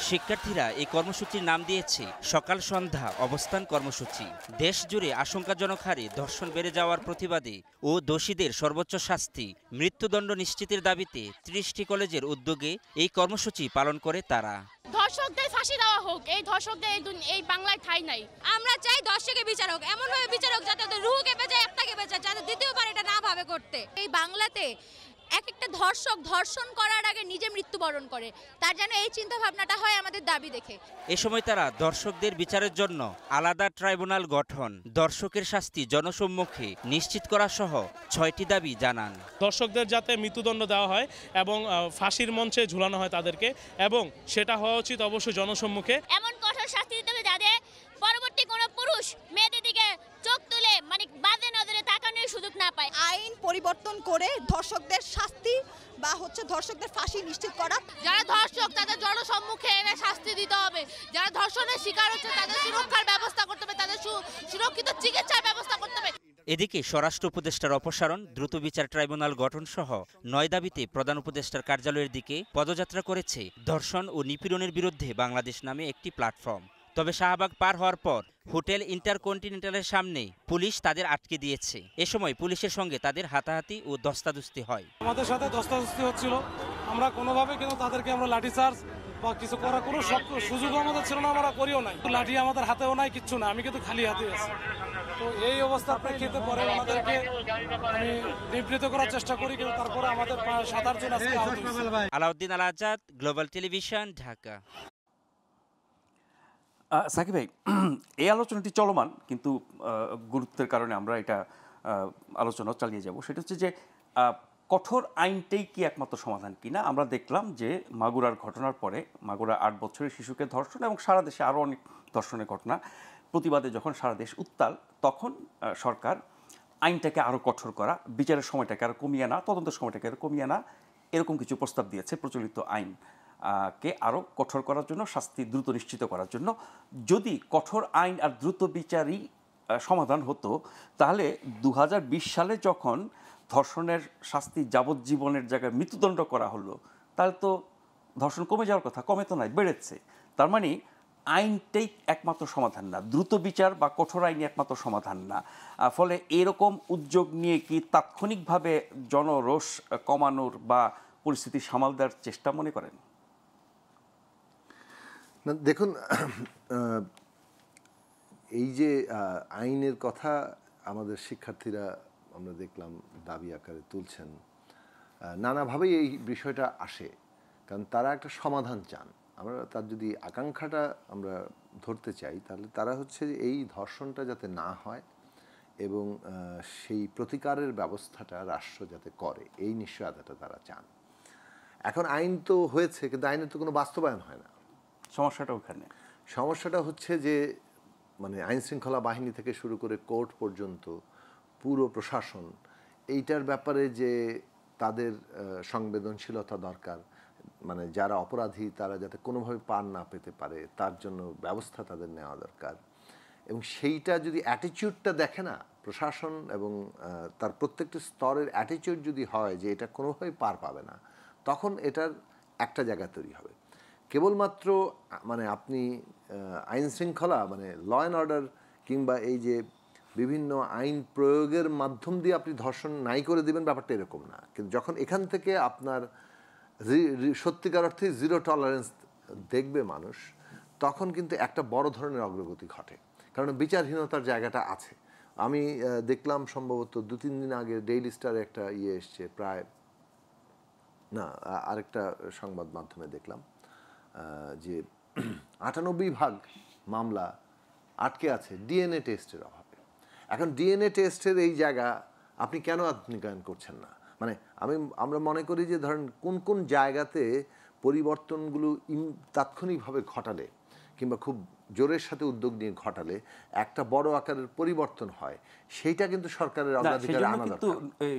শিক্ষার্থীরা এই কর্মসূচির নাম দিয়েছে সকাল সন্ধ্যা অবস্থান কর্মসূচি। দেশ জুড়ে আশঙ্কাজনক হারে ধর্ষণ বেড়ে যাওয়ার প্রতিবাদে ও দোষীদের সর্বোচ্চ শাস্তি, মৃত্যুদণ্ড নিশ্চিতের দাবিতে 30টি কলেজের উদ্যোগে এই কর্মসূচি পালন করে তারা। ধর্ষকদের ফাঁসি দেওয়া হোক, এই ধর্ষকদের এই বাংলায় ঠাঁই নাই। আমরা চাই ধর্ষকের বিচার হোক, এমনভাবে বিচার হোক যাতে ওদের রুহ কেঁপে যায়, আত্মা কেঁপে যায়, যাতে দ্বিতীয়বার এটা না ভাবে করতে। এই বাংলাতে এক একটা ধর্ষক ধর্ষণ করার আগে নিজে মৃত্যুবরণ করে, তার যেন এই চিন্তা ভাবনাটা হয় আমাদের দাবি দেখে। এ সময় তারা দর্শকদের বিচারের জন্য আলাদা ট্রাইব্যুনাল গঠন, দর্শকের শাস্তি জনসম্মুখে নিশ্চিত করা সহ 6টি দাবি জানান। দর্শকদের যাতে মৃত্যুদণ্ড দেওয়া হয় এবং ফাঁসির মঞ্চে ঝুলানো হয় তাদেরকে, এবং সেটা হওয়া উচিত অবশ্যই জনসম্মুখে। এমন কঠোর শাস্তি দিতে হবে যাতে পরবর্তী কোনো পুরুষ মেয়েদের দিকে চোখ তুলে মানে বাজে নজরে তাকানোর সুযোগ না পায়। আইন পরিবর্তন করে ধর্ষকদের শাস্তি বা ধর্ষকদের ফাঁসি নিশ্চিত করা। যারা ধর্ষক তাদের জনসম্মুখে এনে শাস্তি দিতে হবে। যারা ধর্ষণের শিকার হচ্ছে তাদের সুরক্ষার ব্যবস্থা করতে হবে, তাদের সুরক্ষিত চিকিৎসার ব্যবস্থা করতে হবে। এদিকে স্বরাষ্ট্র উপদেষ্টার অপসারণ, দ্রুত বিচার ট্রাইব্যুনাল গঠন সহ 9 দাবিতে প্রধান উপদেষ্টার কার্যালয়ের দিকে পদযাত্রা করেছে ধর্ষণ ও নিপীড়নের বিরুদ্ধে বাংলাদেশ নামে একটি প্ল্যাটফর্ম। তবে শাহবাগ পার হওয়ার পর হোটেল ইন্টারকন্টিনেন্টালের সামনে পুলিশ তাদের আটকে দিয়েছে। এ সময় পুলিশের সঙ্গে তাদের হাতাহাতি ও ধস্তাধস্তি হয়। আমাদের সাথে ধস্তাধস্তি হচ্ছিল, আমরা কোনোভাবে কিন্তু তাদেরকে আমরা লাঠিচার্জ বা কিছু করার কোনো সুযোগ আমাদের ছিল না, আমরা করিও নাই। লাঠি আমাদের হাতেও নাই, কিচ্ছু না, আমি কিন্তু খালি হাতে আছি। তো এই অবস্থার প্রেক্ষিতে পরে আমাদেরকে আমি নিবৃত করার চেষ্টা করি, কিন্তু তারপরে আমাদের 7-8 জন আজকে আহত হয়েছে। আলাউদ্দিন আল আজাদ, গ্লোবাল টেলিভিশন, ঢাকা। সাকিব ভাই, এই আলোচনাটি চলমান, কিন্তু গুরুত্বের কারণে আমরা এটা আলোচনা চালিয়ে যাব। সেটা হচ্ছে যে কঠোর আইনটাই কি একমাত্র সমাধান কিনা। আমরা দেখলাম যে মাগুরার ঘটনার পরে, মাগুরা 8 বছরের শিশুকে ধর্ষণ এবং সারা দেশে আরও অনেক ধর্ষণের ঘটনা প্রতিবাদে যখন সারা দেশ উত্তাল, তখন সরকার আইনটাকে আরও কঠোর করা, বিচারের সময়টাকে আরও কমিয়ে আনা, তদন্তের সময়টাকে আরও কমিয়ে আনা, এরকম কিছু প্রস্তাব দিয়েছে। প্রচলিত আইন কে আরও কঠোর করার জন্য, শাস্তি দ্রুত নিশ্চিত করার জন্য। যদি কঠোর আইন আর দ্রুত বিচারই সমাধান হতো, তাহলে 2020 সালে যখন ধর্ষণের শাস্তি যাবজ্জীবনের জায়গায় মৃত্যুদণ্ড করা হলো, তাহলে তো ধর্ষণ কমে যাওয়ার কথা, কমে তো নয়, বেড়েছে। তার মানে আইনটাই একমাত্র সমাধান না, দ্রুত বিচার বা কঠোর আইনই একমাত্র সমাধান না। ফলে এরকম উদ্যোগ নিয়ে কি তাৎক্ষণিকভাবে জনরোষ কমানোর বা পরিস্থিতি সামাল দেওয়ার চেষ্টা মনে করেন? না, দেখুন, এই যে আইনের কথা আমাদের শিক্ষার্থীরা আমরা দেখলাম দাবি আকারে তুলছেন, নানাভাবেই এই বিষয়টা আসে, কারণ তারা একটা সমাধান চান। আমরা তার যদি আকাঙ্ক্ষাটা আমরা ধরতে চাই, তাহলে তারা হচ্ছে এই ধর্ষণটা যাতে না হয় এবং সেই প্রতিকারের ব্যবস্থাটা রাষ্ট্র যাতে করে, এই নিশ্চয়তাটা তারা চান। এখন আইন তো হয়েছে, কিন্তু আইনের তো কোনো বাস্তবায়ন হয় না। সমস্যাটা ওখানে। সমস্যাটা হচ্ছে যে মানে আইন শৃঙ্খলা বাহিনী থেকে শুরু করে কোর্ট পর্যন্ত পুরো প্রশাসন এইটার ব্যাপারে যে তাদের সংবেদনশীলতা দরকার, মানে যারা অপরাধী তারা যাতে কোনোভাবে পার না পেতে পারে তার জন্য ব্যবস্থা তাদের নেওয়া দরকার। এবং সেইটা যদি অ্যাটিটিউডটা দেখে না প্রশাসন এবং তার প্রত্যেকটি স্তরের অ্যাটিটিউড যদি হয় যে এটা কোনোভাবেই পার পাবে না, তখন এটার একটা জায়গা তৈরি হবে। কেবলমাত্র মানে আপনি আইন শৃঙ্খলা মানে ল অ্যান্ড অর্ডার কিংবা এই যে বিভিন্ন আইন প্রয়োগের মাধ্যম দিয়ে আপনি ধর্ষণ নাই করে দিবেন, ব্যাপারটা এরকম না। কিন্তু যখন এখান থেকে আপনার সত্যিকার অর্থে জিরো টলারেন্স দেখবে মানুষ, তখন কিন্তু একটা বড় ধরনের অগ্রগতি ঘটে, কারণ বিচারহীনতার জায়গাটা আছে। আমি দেখলাম সম্ভবত 2-3 দিন আগে ডেইলি স্টারে একটা এসছে, প্রায় না আরেকটা সংবাদ মাধ্যমে দেখলাম যে 98% মামলা আটকে আছে ডিএনএ টেস্টের অভাবে। এখন ডিএনএ টেস্টের এই জায়গা আপনি কেন আধুনিকায়ন করছেন না? মানে আমরা মনে করি যে ধরেন কোন কোন জায়গাতে পরিবর্তনগুলো তাৎক্ষণিকভাবে ঘটালে কিংবা খুব জোরের সাথে উদ্যোগ নিয়ে ঘটালে একটা বড় আকারের পরিবর্তন হয়, সেইটা কিন্তু সরকারের অগ্রাধিকারে আনা দরকার। কিন্তু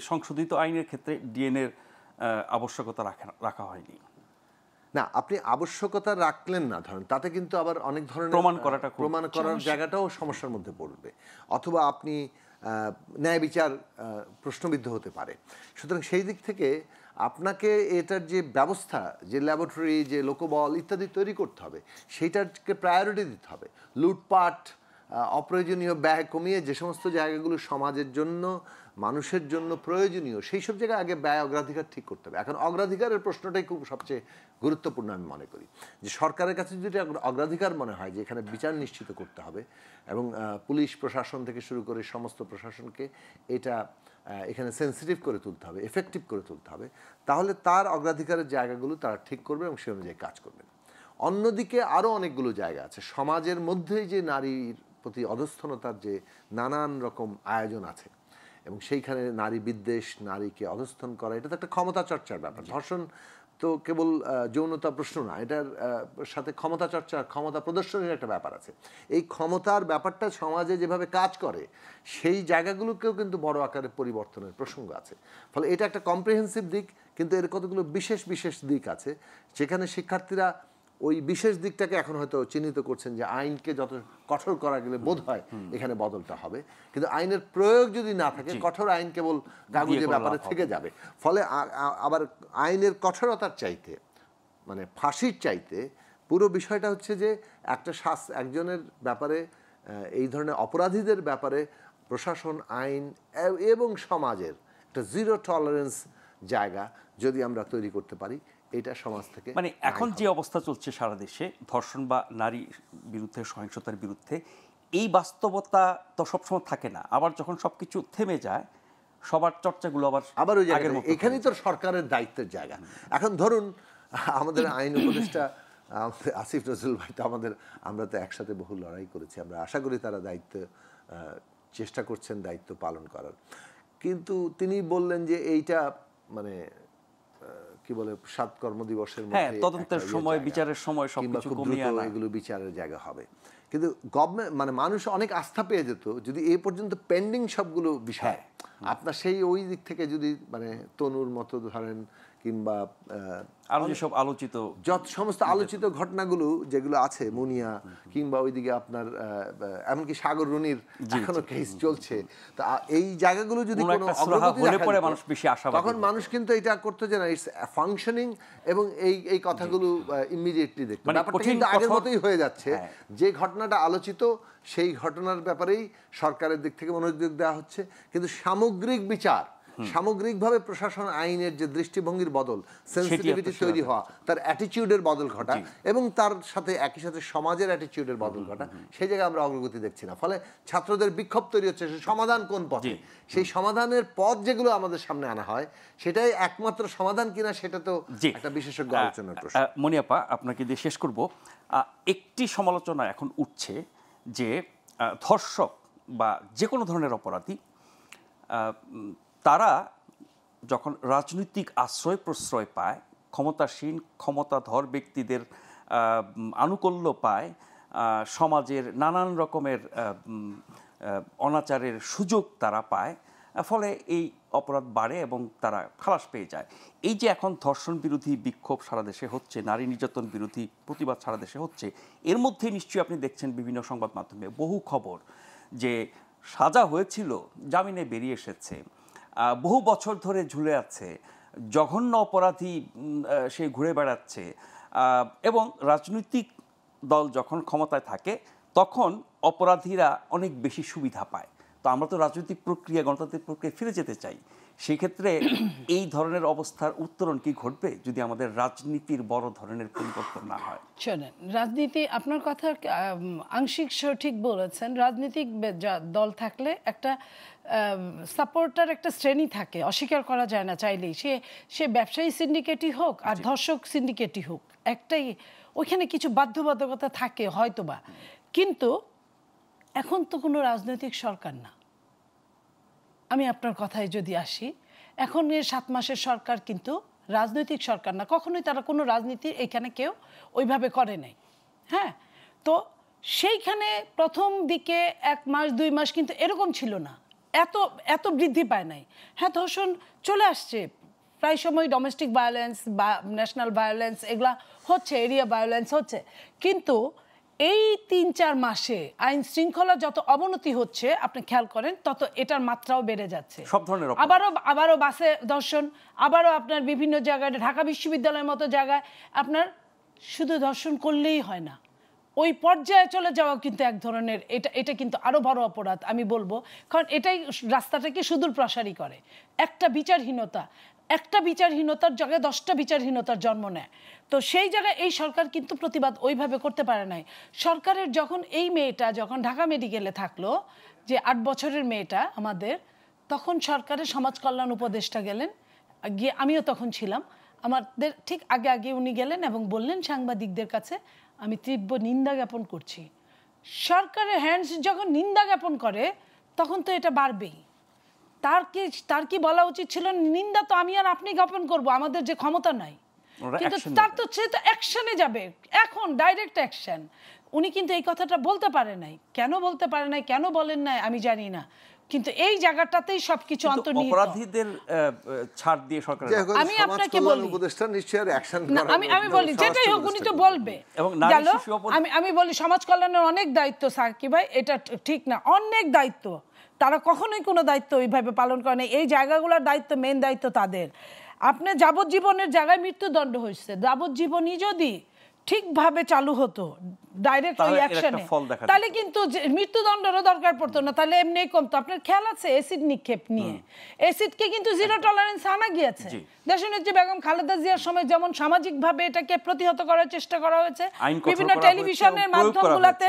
সংশোধিত আইনের ক্ষেত্রে ডিএনএর আবশ্যকতা রাখা হয়নি। না, আপনি আবশ্যকতা রাখলেন না, ধরেন তাতে কিন্তু আবার অনেক ধরনের প্রমাণ করার জায়গাটাও সমস্যার মধ্যে পড়বে, অথবা আপনি ন্যায় বিচার প্রশ্নবিদ্ধ হতে পারে। সুতরাং সেই দিক থেকে আপনাকে এটার যে ব্যবস্থা, যে ল্যাবরেটরি, যে লোকবল ইত্যাদি তৈরি করতে হবে, সেইটাকে প্রায়োরিটি দিতে হবে। লুটপাট, অপ্রয়োজনীয় ব্যয় কমিয়ে যে সমস্ত জায়গাগুলো সমাজের জন্য, মানুষের জন্য প্রয়োজনীয়, সেই সব জায়গায় আগে ব্যয় অগ্রাধিকার ঠিক করতে হবে। এখন অগ্রাধিকারের প্রশ্নটাই খুব সবচেয়ে গুরুত্বপূর্ণ আমি মনে করি, যে সরকারের কাছে যদি অগ্রাধিকার মনে হয় যে এখানে বিচার নিশ্চিত করতে হবে এবং পুলিশ প্রশাসন থেকে শুরু করে সমস্ত প্রশাসনকে এটা এখানে সেন্সিটিভ করে তুলতে হবে, এফেক্টিভ করে তুলতে হবে, তাহলে তার অগ্রাধিকারের জায়গাগুলো তারা ঠিক করবে এবং সে অনুযায়ী কাজ করবে। অন্যদিকে আরও অনেকগুলো জায়গা আছে সমাজের মধ্যেই, যে নারীর প্রতি অধস্থনতার যে নানান রকম আয়োজন আছে এবং সেইখানে নারী বিদ্বেষ, নারীকে অধস্থন করা, এটা তো একটা ক্ষমতা চর্চার ব্যাপার। ধর্ষণ তো কেবল যৌনতা প্রশ্ন না, এটার সাথে ক্ষমতা চর্চা, ক্ষমতা প্রদর্শনের একটা ব্যাপার আছে। এই ক্ষমতার ব্যাপারটা সমাজে যেভাবে কাজ করে সেই জায়গাগুলোকেও কিন্তু বড় আকারে পরিবর্তনের প্রসঙ্গ আছে। ফলে এটা একটা কম্প্রিহেন্সিভ দিক, কিন্তু এর কতগুলো বিশেষ বিশেষ দিক আছে যেখানে শিক্ষার্থীরা ওই বিশেষ দিকটাকে এখন হয়তো চিহ্নিত করছেন যে আইনকে যত কঠোর করা গেলে বোধ হয় এখানে বদলটা হবে, কিন্তু আইনের প্রয়োগ যদি না থাকে কঠোর আইন কেবল কাগজের ব্যাপারে থেকে যাবে। ফলে আবার আইনের কঠোরতার চাইতে, মানে ফাঁসির চাইতে, পুরো বিষয়টা হচ্ছে যে একটা একজনের ব্যাপারে, এই ধরনের অপরাধীদের ব্যাপারে প্রশাসন, আইন এবং সমাজের একটা জিরো টলারেন্স জায়গা যদি আমরা তৈরি করতে পারি, এটা সমাজ থেকে, মানে এখন যে অবস্থা চলছে সারা দেশে ধর্ষণ বা নারী বিরুদ্ধে সহিংসতার বিরুদ্ধে, এই বাস্তবতা তো সবসময় থাকে না। আবার যখন সবকিছু থেমে যায়, সবার চর্চাগুলো আবার ওই জায়গায়, এখানেই তো সরকারের দায়িত্বের জায়গা। এখন ধরুন আমাদের আইন উপদেষ্টা আসিফ নজরুল ভাই তো আমরা তো একসাথে বহু লড়াই করেছি, আমরা আশা করি তারা দায়িত্ব চেষ্টা করছেন দায়িত্ব পালন করার। কিন্তু তিনি বললেন যে এইটা মানে কি বলে 7 কর্মদিবসের মধ্যে তদন্তের সময়, বিচারের সময় সবকিছু কমিয়ে আনা, এগুলো বিচারের জায়গা হবে। কিন্তু গভর্নমেন্ট মানে মানুষ অনেক আস্থা পেয়ে যেত যদি এই পর্যন্ত পেন্ডিং সবগুলো বিষয় আপনার সেই ওই দিক থেকে যদি মানে তনুর মতো ধরেন কিংবা আরো যেসব আলোচিত যত সমস্ত আলোচিত ঘটনাগুলো যেগুলো আছে, মুনিয়া কিংবা ওইদিকে আপনার এমনকি সাগর রুনির এখনো কেস চলছে, তা এই জায়গাগুলো যদি কোনো অগ্রগতি দেখা যায়, মানুষ বেশি আশাবাদী, তখন মানুষ কিন্তু এটা করতে চায় না, ইটস ফাংশনিং, এবং এই কথাগুলো ইমিডিয়েটলি দেখতে। ব্যাপারটা কিন্তু আগের মতোই হয়ে যাচ্ছে, যে ঘটনাটা আলোচিত সেই ঘটনার ব্যাপারেই সরকারের দিক থেকে মনোযোগ দেওয়া হচ্ছে, কিন্তু সামগ্রিক বিচার, সামগ্রিকভাবে প্রশাসন আইনের যে দৃষ্টিভঙ্গির বদল, সেন্সিটিভিটি তৈরি হওয়া, তার অ্যাটিটিউডের বদল ঘটা এবং তার সাথে একই সাথে সমাজের অ্যাটিটিউডের বদল ঘটা, সেই জায়গায় আমরা অগ্রগতি দেখছি না। ফলে ছাত্রদের বিক্ষোভ তৈরি হচ্ছে, সমাধান কোন পথে, সেই সমাধানের পথ যেগুলো আমাদের সামনে আনা হয় সেটাই একমাত্র সমাধান কিনা সেটা তো একটা বিশেষজ্ঞ আলোচনার প্রশ্ন। মনিয়াপা, আপনাকে দিয়ে শেষ করব। একটি সমালোচনা এখন উঠছে যে ধর্ষক বা যে কোনো ধরনের অপরাধী তারা যখন রাজনৈতিক আশ্রয় প্রশ্রয় পায়, ক্ষমতাসীন ক্ষমতাধর ব্যক্তিদের আনুকূল্য পায়, সমাজের নানান রকমের অনাচারের সুযোগ তারা পায়, ফলে এই অপরাধ বাড়ে এবং তারা খালাস পেয়ে যায়। এই যে এখন ধর্ষণ বিরোধী বিক্ষোভ সারা দেশে হচ্ছে, নারী নির্যাতন বিরোধী প্রতিবাদ সারা দেশে হচ্ছে, এর মধ্যে নিশ্চয়ই আপনি দেখছেন বিভিন্ন সংবাদ মাধ্যমে বহু খবর যে সাজা হয়েছিল জামিনে বেরিয়ে এসেছে, বহু বছর ধরে ঝুলে আছে, জঘন্য অপরাধী সে ঘুরে বেড়াচ্ছে, এবং রাজনৈতিক দল যখন ক্ষমতায় থাকে তখন অপরাধীরা অনেক বেশি সুবিধা পায়। তো আমরা তো রাজনৈতিক প্রক্রিয়া, গণতান্ত্রিক প্রক্রিয়া ফিরে যেতে চাই। সেই ক্ষেত্রে এই ধরনের অবস্থার উত্তরণ কি ঘটবে যদি আমাদের রাজনীতির বড় ধরনের পরিবর্তন না হয়? শোনেন, রাজনীতি, আপনার কথা আংশিক সঠিক বলেছেন। রাজনৈতিক দল থাকলে একটা সাপোর্টার একটা শ্রেণী থাকে, অস্বীকার করা যায় না চাইলেই। সে ব্যবসায়ী সিন্ডিকেটই হোক আর ধর্ষক সিন্ডিকেটই হোক, একটাই, ওইখানে কিছু বাধ্যবাধকতা থাকে হয়তোবা। কিন্তু এখন তো কোনো রাজনৈতিক সরকার না। আমি আপনার কথায় যদি আসি, এখন 7 মাসের সরকার কিন্তু রাজনৈতিক সরকার না, কখনোই তারা কোনো রাজনীতি এখানে কেউ ওইভাবে করে নাই। হ্যাঁ, তো সেইখানে প্রথম দিকে 1 মাস 2 মাস কিন্তু এরকম ছিল না, এত বৃদ্ধি পায় নাই। হ্যাঁ, ধর্ষণ চলে আসছে, প্রায় সময় ডোমেস্টিক ভায়োলেন্স বা ন্যাশনাল ভায়োলেন্স এগুলা হচ্ছে, এরিয়া ভায়োলেন্স হচ্ছে, কিন্তু এই 3-4 মাসে আইন শৃঙ্খলা যত অবনতি হচ্ছে আপনি খেয়াল করেন, তত এটার মাত্রাও বেড়ে যাচ্ছে। সব ধরনের আবারও বাসে ধর্ষণ, আবারও আপনার বিভিন্ন জায়গায়, ঢাকা বিশ্ববিদ্যালয়ের মতো জায়গায় আপনার শুধু ধর্ষণ করলেই হয় না, ওই পর্যায়ে চলে যাওয়া কিন্তু এক ধরনের, এটা কিন্তু আরো বড় অপরাধ আমি বলবো। কারণ এটাই রাস্তাটাকে সুদূর প্রসারী করে। একটা বিচারহীনতার জায়গায় 10টা বিচারহীনতার জন্ম নেয়। তো সেই জায়গায় এই সরকার কিন্তু প্রতিবাদ ওইভাবে করতে পারে নাই। সরকারের যখন এই মেয়েটা যখন ঢাকা মেডিকেলে থাকলো, যে 8 বছরের মেয়েটা আমাদের, তখন সরকারের সমাজ কল্যাণ উপদেষ্টা গেলেন, গিয়ে আমিও তখন ছিলাম, আমাদের ঠিক আগে উনি গেলেন এবং বললেন সাংবাদিকদের কাছে, আমি তীব্র নিন্দা জ্ঞাপন করছি। সরকারের হ্যান্ডস যখন নিন্দা জ্ঞাপন করে তখন তো এটা বাড়বেই। তার কি বলা উচিত ছিল, নিন্দা তো আমি আর আপনি জ্ঞাপন করব, আমাদের যে ক্ষমতা নাই, কিন্তু সে তো অ্যাকশনে যাবে, এখন ডাইরেক্ট অ্যাকশন। উনি কিন্তু এই কথাটা বলতে পারে নাই। কেন বলতে পারে নাই, কেন বলেন নাই আমি জানি না, কিন্তু এই জায়গাটাতেই সবকিছু অন্তর্নিহিত। অপরাধীদের ছাড় দিয়ে সরকার, আমি আপনাকে বলি, উপদেষ্টা নিশ্চয়ই অ্যাকশন করার, আমি বলি যেটাই হোক উনি তো বলবে। আমি বলি সমাজ কল্যাণের অনেক দায়িত্ব সাকিব ভাই, এটা ঠিক না, অনেক দায়িত্ব, তারা কখনোই কোনো দায়িত্ব ওইভাবে পালন করে না। এই জায়গাগুলোর দায়িত্ব, মেন দায়িত্ব তাদের। আপনি যাবজ্জীবনের জায়গায় মৃত্যুদণ্ড হয়েছে, যাবজ্জীবনই যদি ঠিকভাবে চালু হতো ডাইরেক্ট ওই অ্যাকশনে, তাহলে কিন্তু মৃত্যুদণ্ডেরও দরকার পড়তো না, তাহলে এমনি কমতো। আপনার খেয়াল আছে অ্যাসিড নিক্ষেপ নিয়ে, অ্যাসিডকে কিন্তু জিরো টলারেন্স আনা গিয়েছে। দেশনেত্রী বেগম খালেদা জিয়ার সময় যেমন সামাজিকভাবে এটাকে প্রতিহত করার চেষ্টা করা হয়েছে, বিভিন্ন টেলিভিশনের মাধ্যমগুলোতে,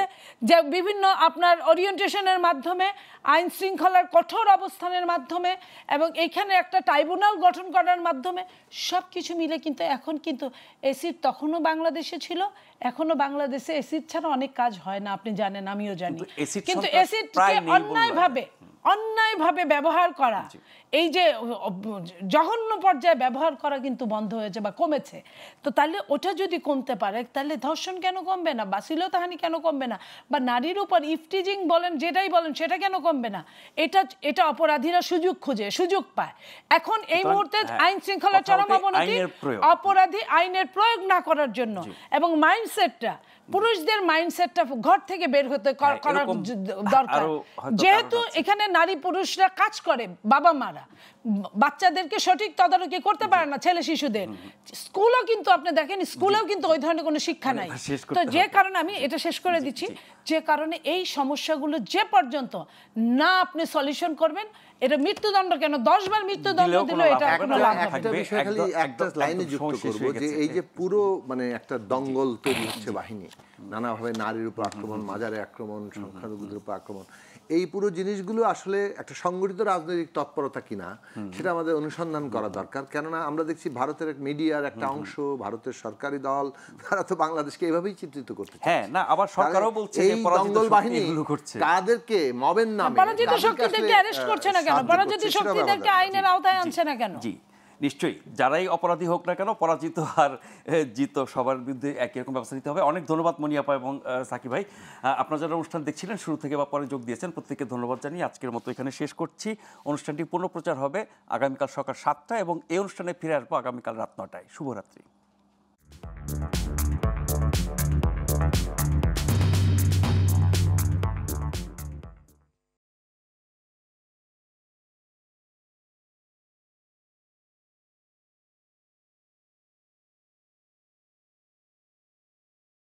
যে বিভিন্ন আপনার ওরিয়েন্টেশনের মাধ্যমে, আইন শৃঙ্খলার কঠোর অবস্থানের মাধ্যমে, এবং এইখানে একটা ট্রাইব্যুনাল গঠন করার মাধ্যমে, সব কিছু মিলে কিন্তু এখন কিন্তু অ্যাসিড তখনও বাংলাদেশে ছিল, এখনো বাংলাদেশে অ্যাসিড ছাড়া অনেক কাজ হয় না, আপনি জানেন, আমিও জানি। কিন্তু অ্যাসিডকে অন্যায়ভাবে ব্যবহার করা, এই যে জঘন্য পর্যায়ে ব্যবহার করা কিন্তু বন্ধ হয়েছে বা কমেছে। তো তাহলে ওটা যদি কমতে পারে, তাহলে ধর্ষণ কেন কমবে না, বা শ্লীলতাহানি কেন কমবে না, বা নারীর উপর ইফটিজিং বলেন, যেটাই বলেন, সেটা কেন কমবে না? এটা অপরাধীরা সুযোগ পায়। এখন এই মুহূর্তে আইন শৃঙ্খলা চরম অবনতি, অপরাধী আইনের প্রয়োগ না করার জন্য, এবং মাইন্ডসেটটা, পুরুষদের মাইন্ডসেটটা ঘর থেকে বের হতে করার দরকার। যেহেতু এখানে নারী পুরুষরা কাজ করে, বাবা মারা বাচ্চাদেরকে সঠিক তদারকি করতে পারে না, ছেলে শিশুদের স্কুলও কিন্তু আপনি দেখেন, স্কুলেও কিন্তু ওই ধরনের কোনো শিক্ষা নাই। তো যে কারণে আমি এটা শেষ করে দিচ্ছি, যে কারণে এই সমস্যাগুলো যে পর্যন্ত না আপনি সলিউশন করবেন, এটা মৃত্যুদণ্ড কেন 10 বার মৃত্যুদণ্ড দিলে এটা কোনো লাভ হবে না। একটা লাইনে যুক্ত করব যে এই যে পুরো মানে একটা দঙ্গল তৈরি হচ্ছে বাহিনী, নানাভাবে নারীর উপর আক্রমণ, মাজারে আক্রমণ, সংখ্যালঘুদের উপর আক্রমণ, এই পুরো জিনিসগুলো আসলে একটা সংগঠিত রাজনৈতিক তৎপরতা কিনা সেটা আমাদের অনুসন্ধান করা দরকার। কেননা আমরা দেখছি ভারতের মিডিয়ার একটা অংশ, ভারতের সরকারি দল, তারা তো বাংলাদেশকে এইভাবেই চিত্রিত করতে চায়। হ্যাঁ, না, আবার সরকারও বলছে যে দঙ্গল বাহিনী কাদেরকে মবের নামে পরাজিত শক্তিদেরকে অ্যারেস্ট করছে না কেন, পরাজিত শক্তিদেরকে আইনের আওতায় আনছে না কেন? জি, নিশ্চয়ই, যারাই অপরাধী হোক না কেন, পরাজিত আর জিত সবার বিরুদ্ধে একই রকম ব্যবস্থা নিতে হবে। অনেক ধন্যবাদ মনিয়াপা এবং সাকিব ভাই। আপনারা যারা অনুষ্ঠান দেখছিলেন শুরু থেকে বা পরে যোগ দিয়েছেন, প্রত্যেককে ধন্যবাদ জানিয়ে আজকের মতো এখানে শেষ করছি। অনুষ্ঠানটি পুনঃপ্রচার হবে আগামীকাল সকাল 7টায় এবং এই অনুষ্ঠানে ফিরে আসবো আগামীকাল রাত 9টায়। শুভরাত্রি।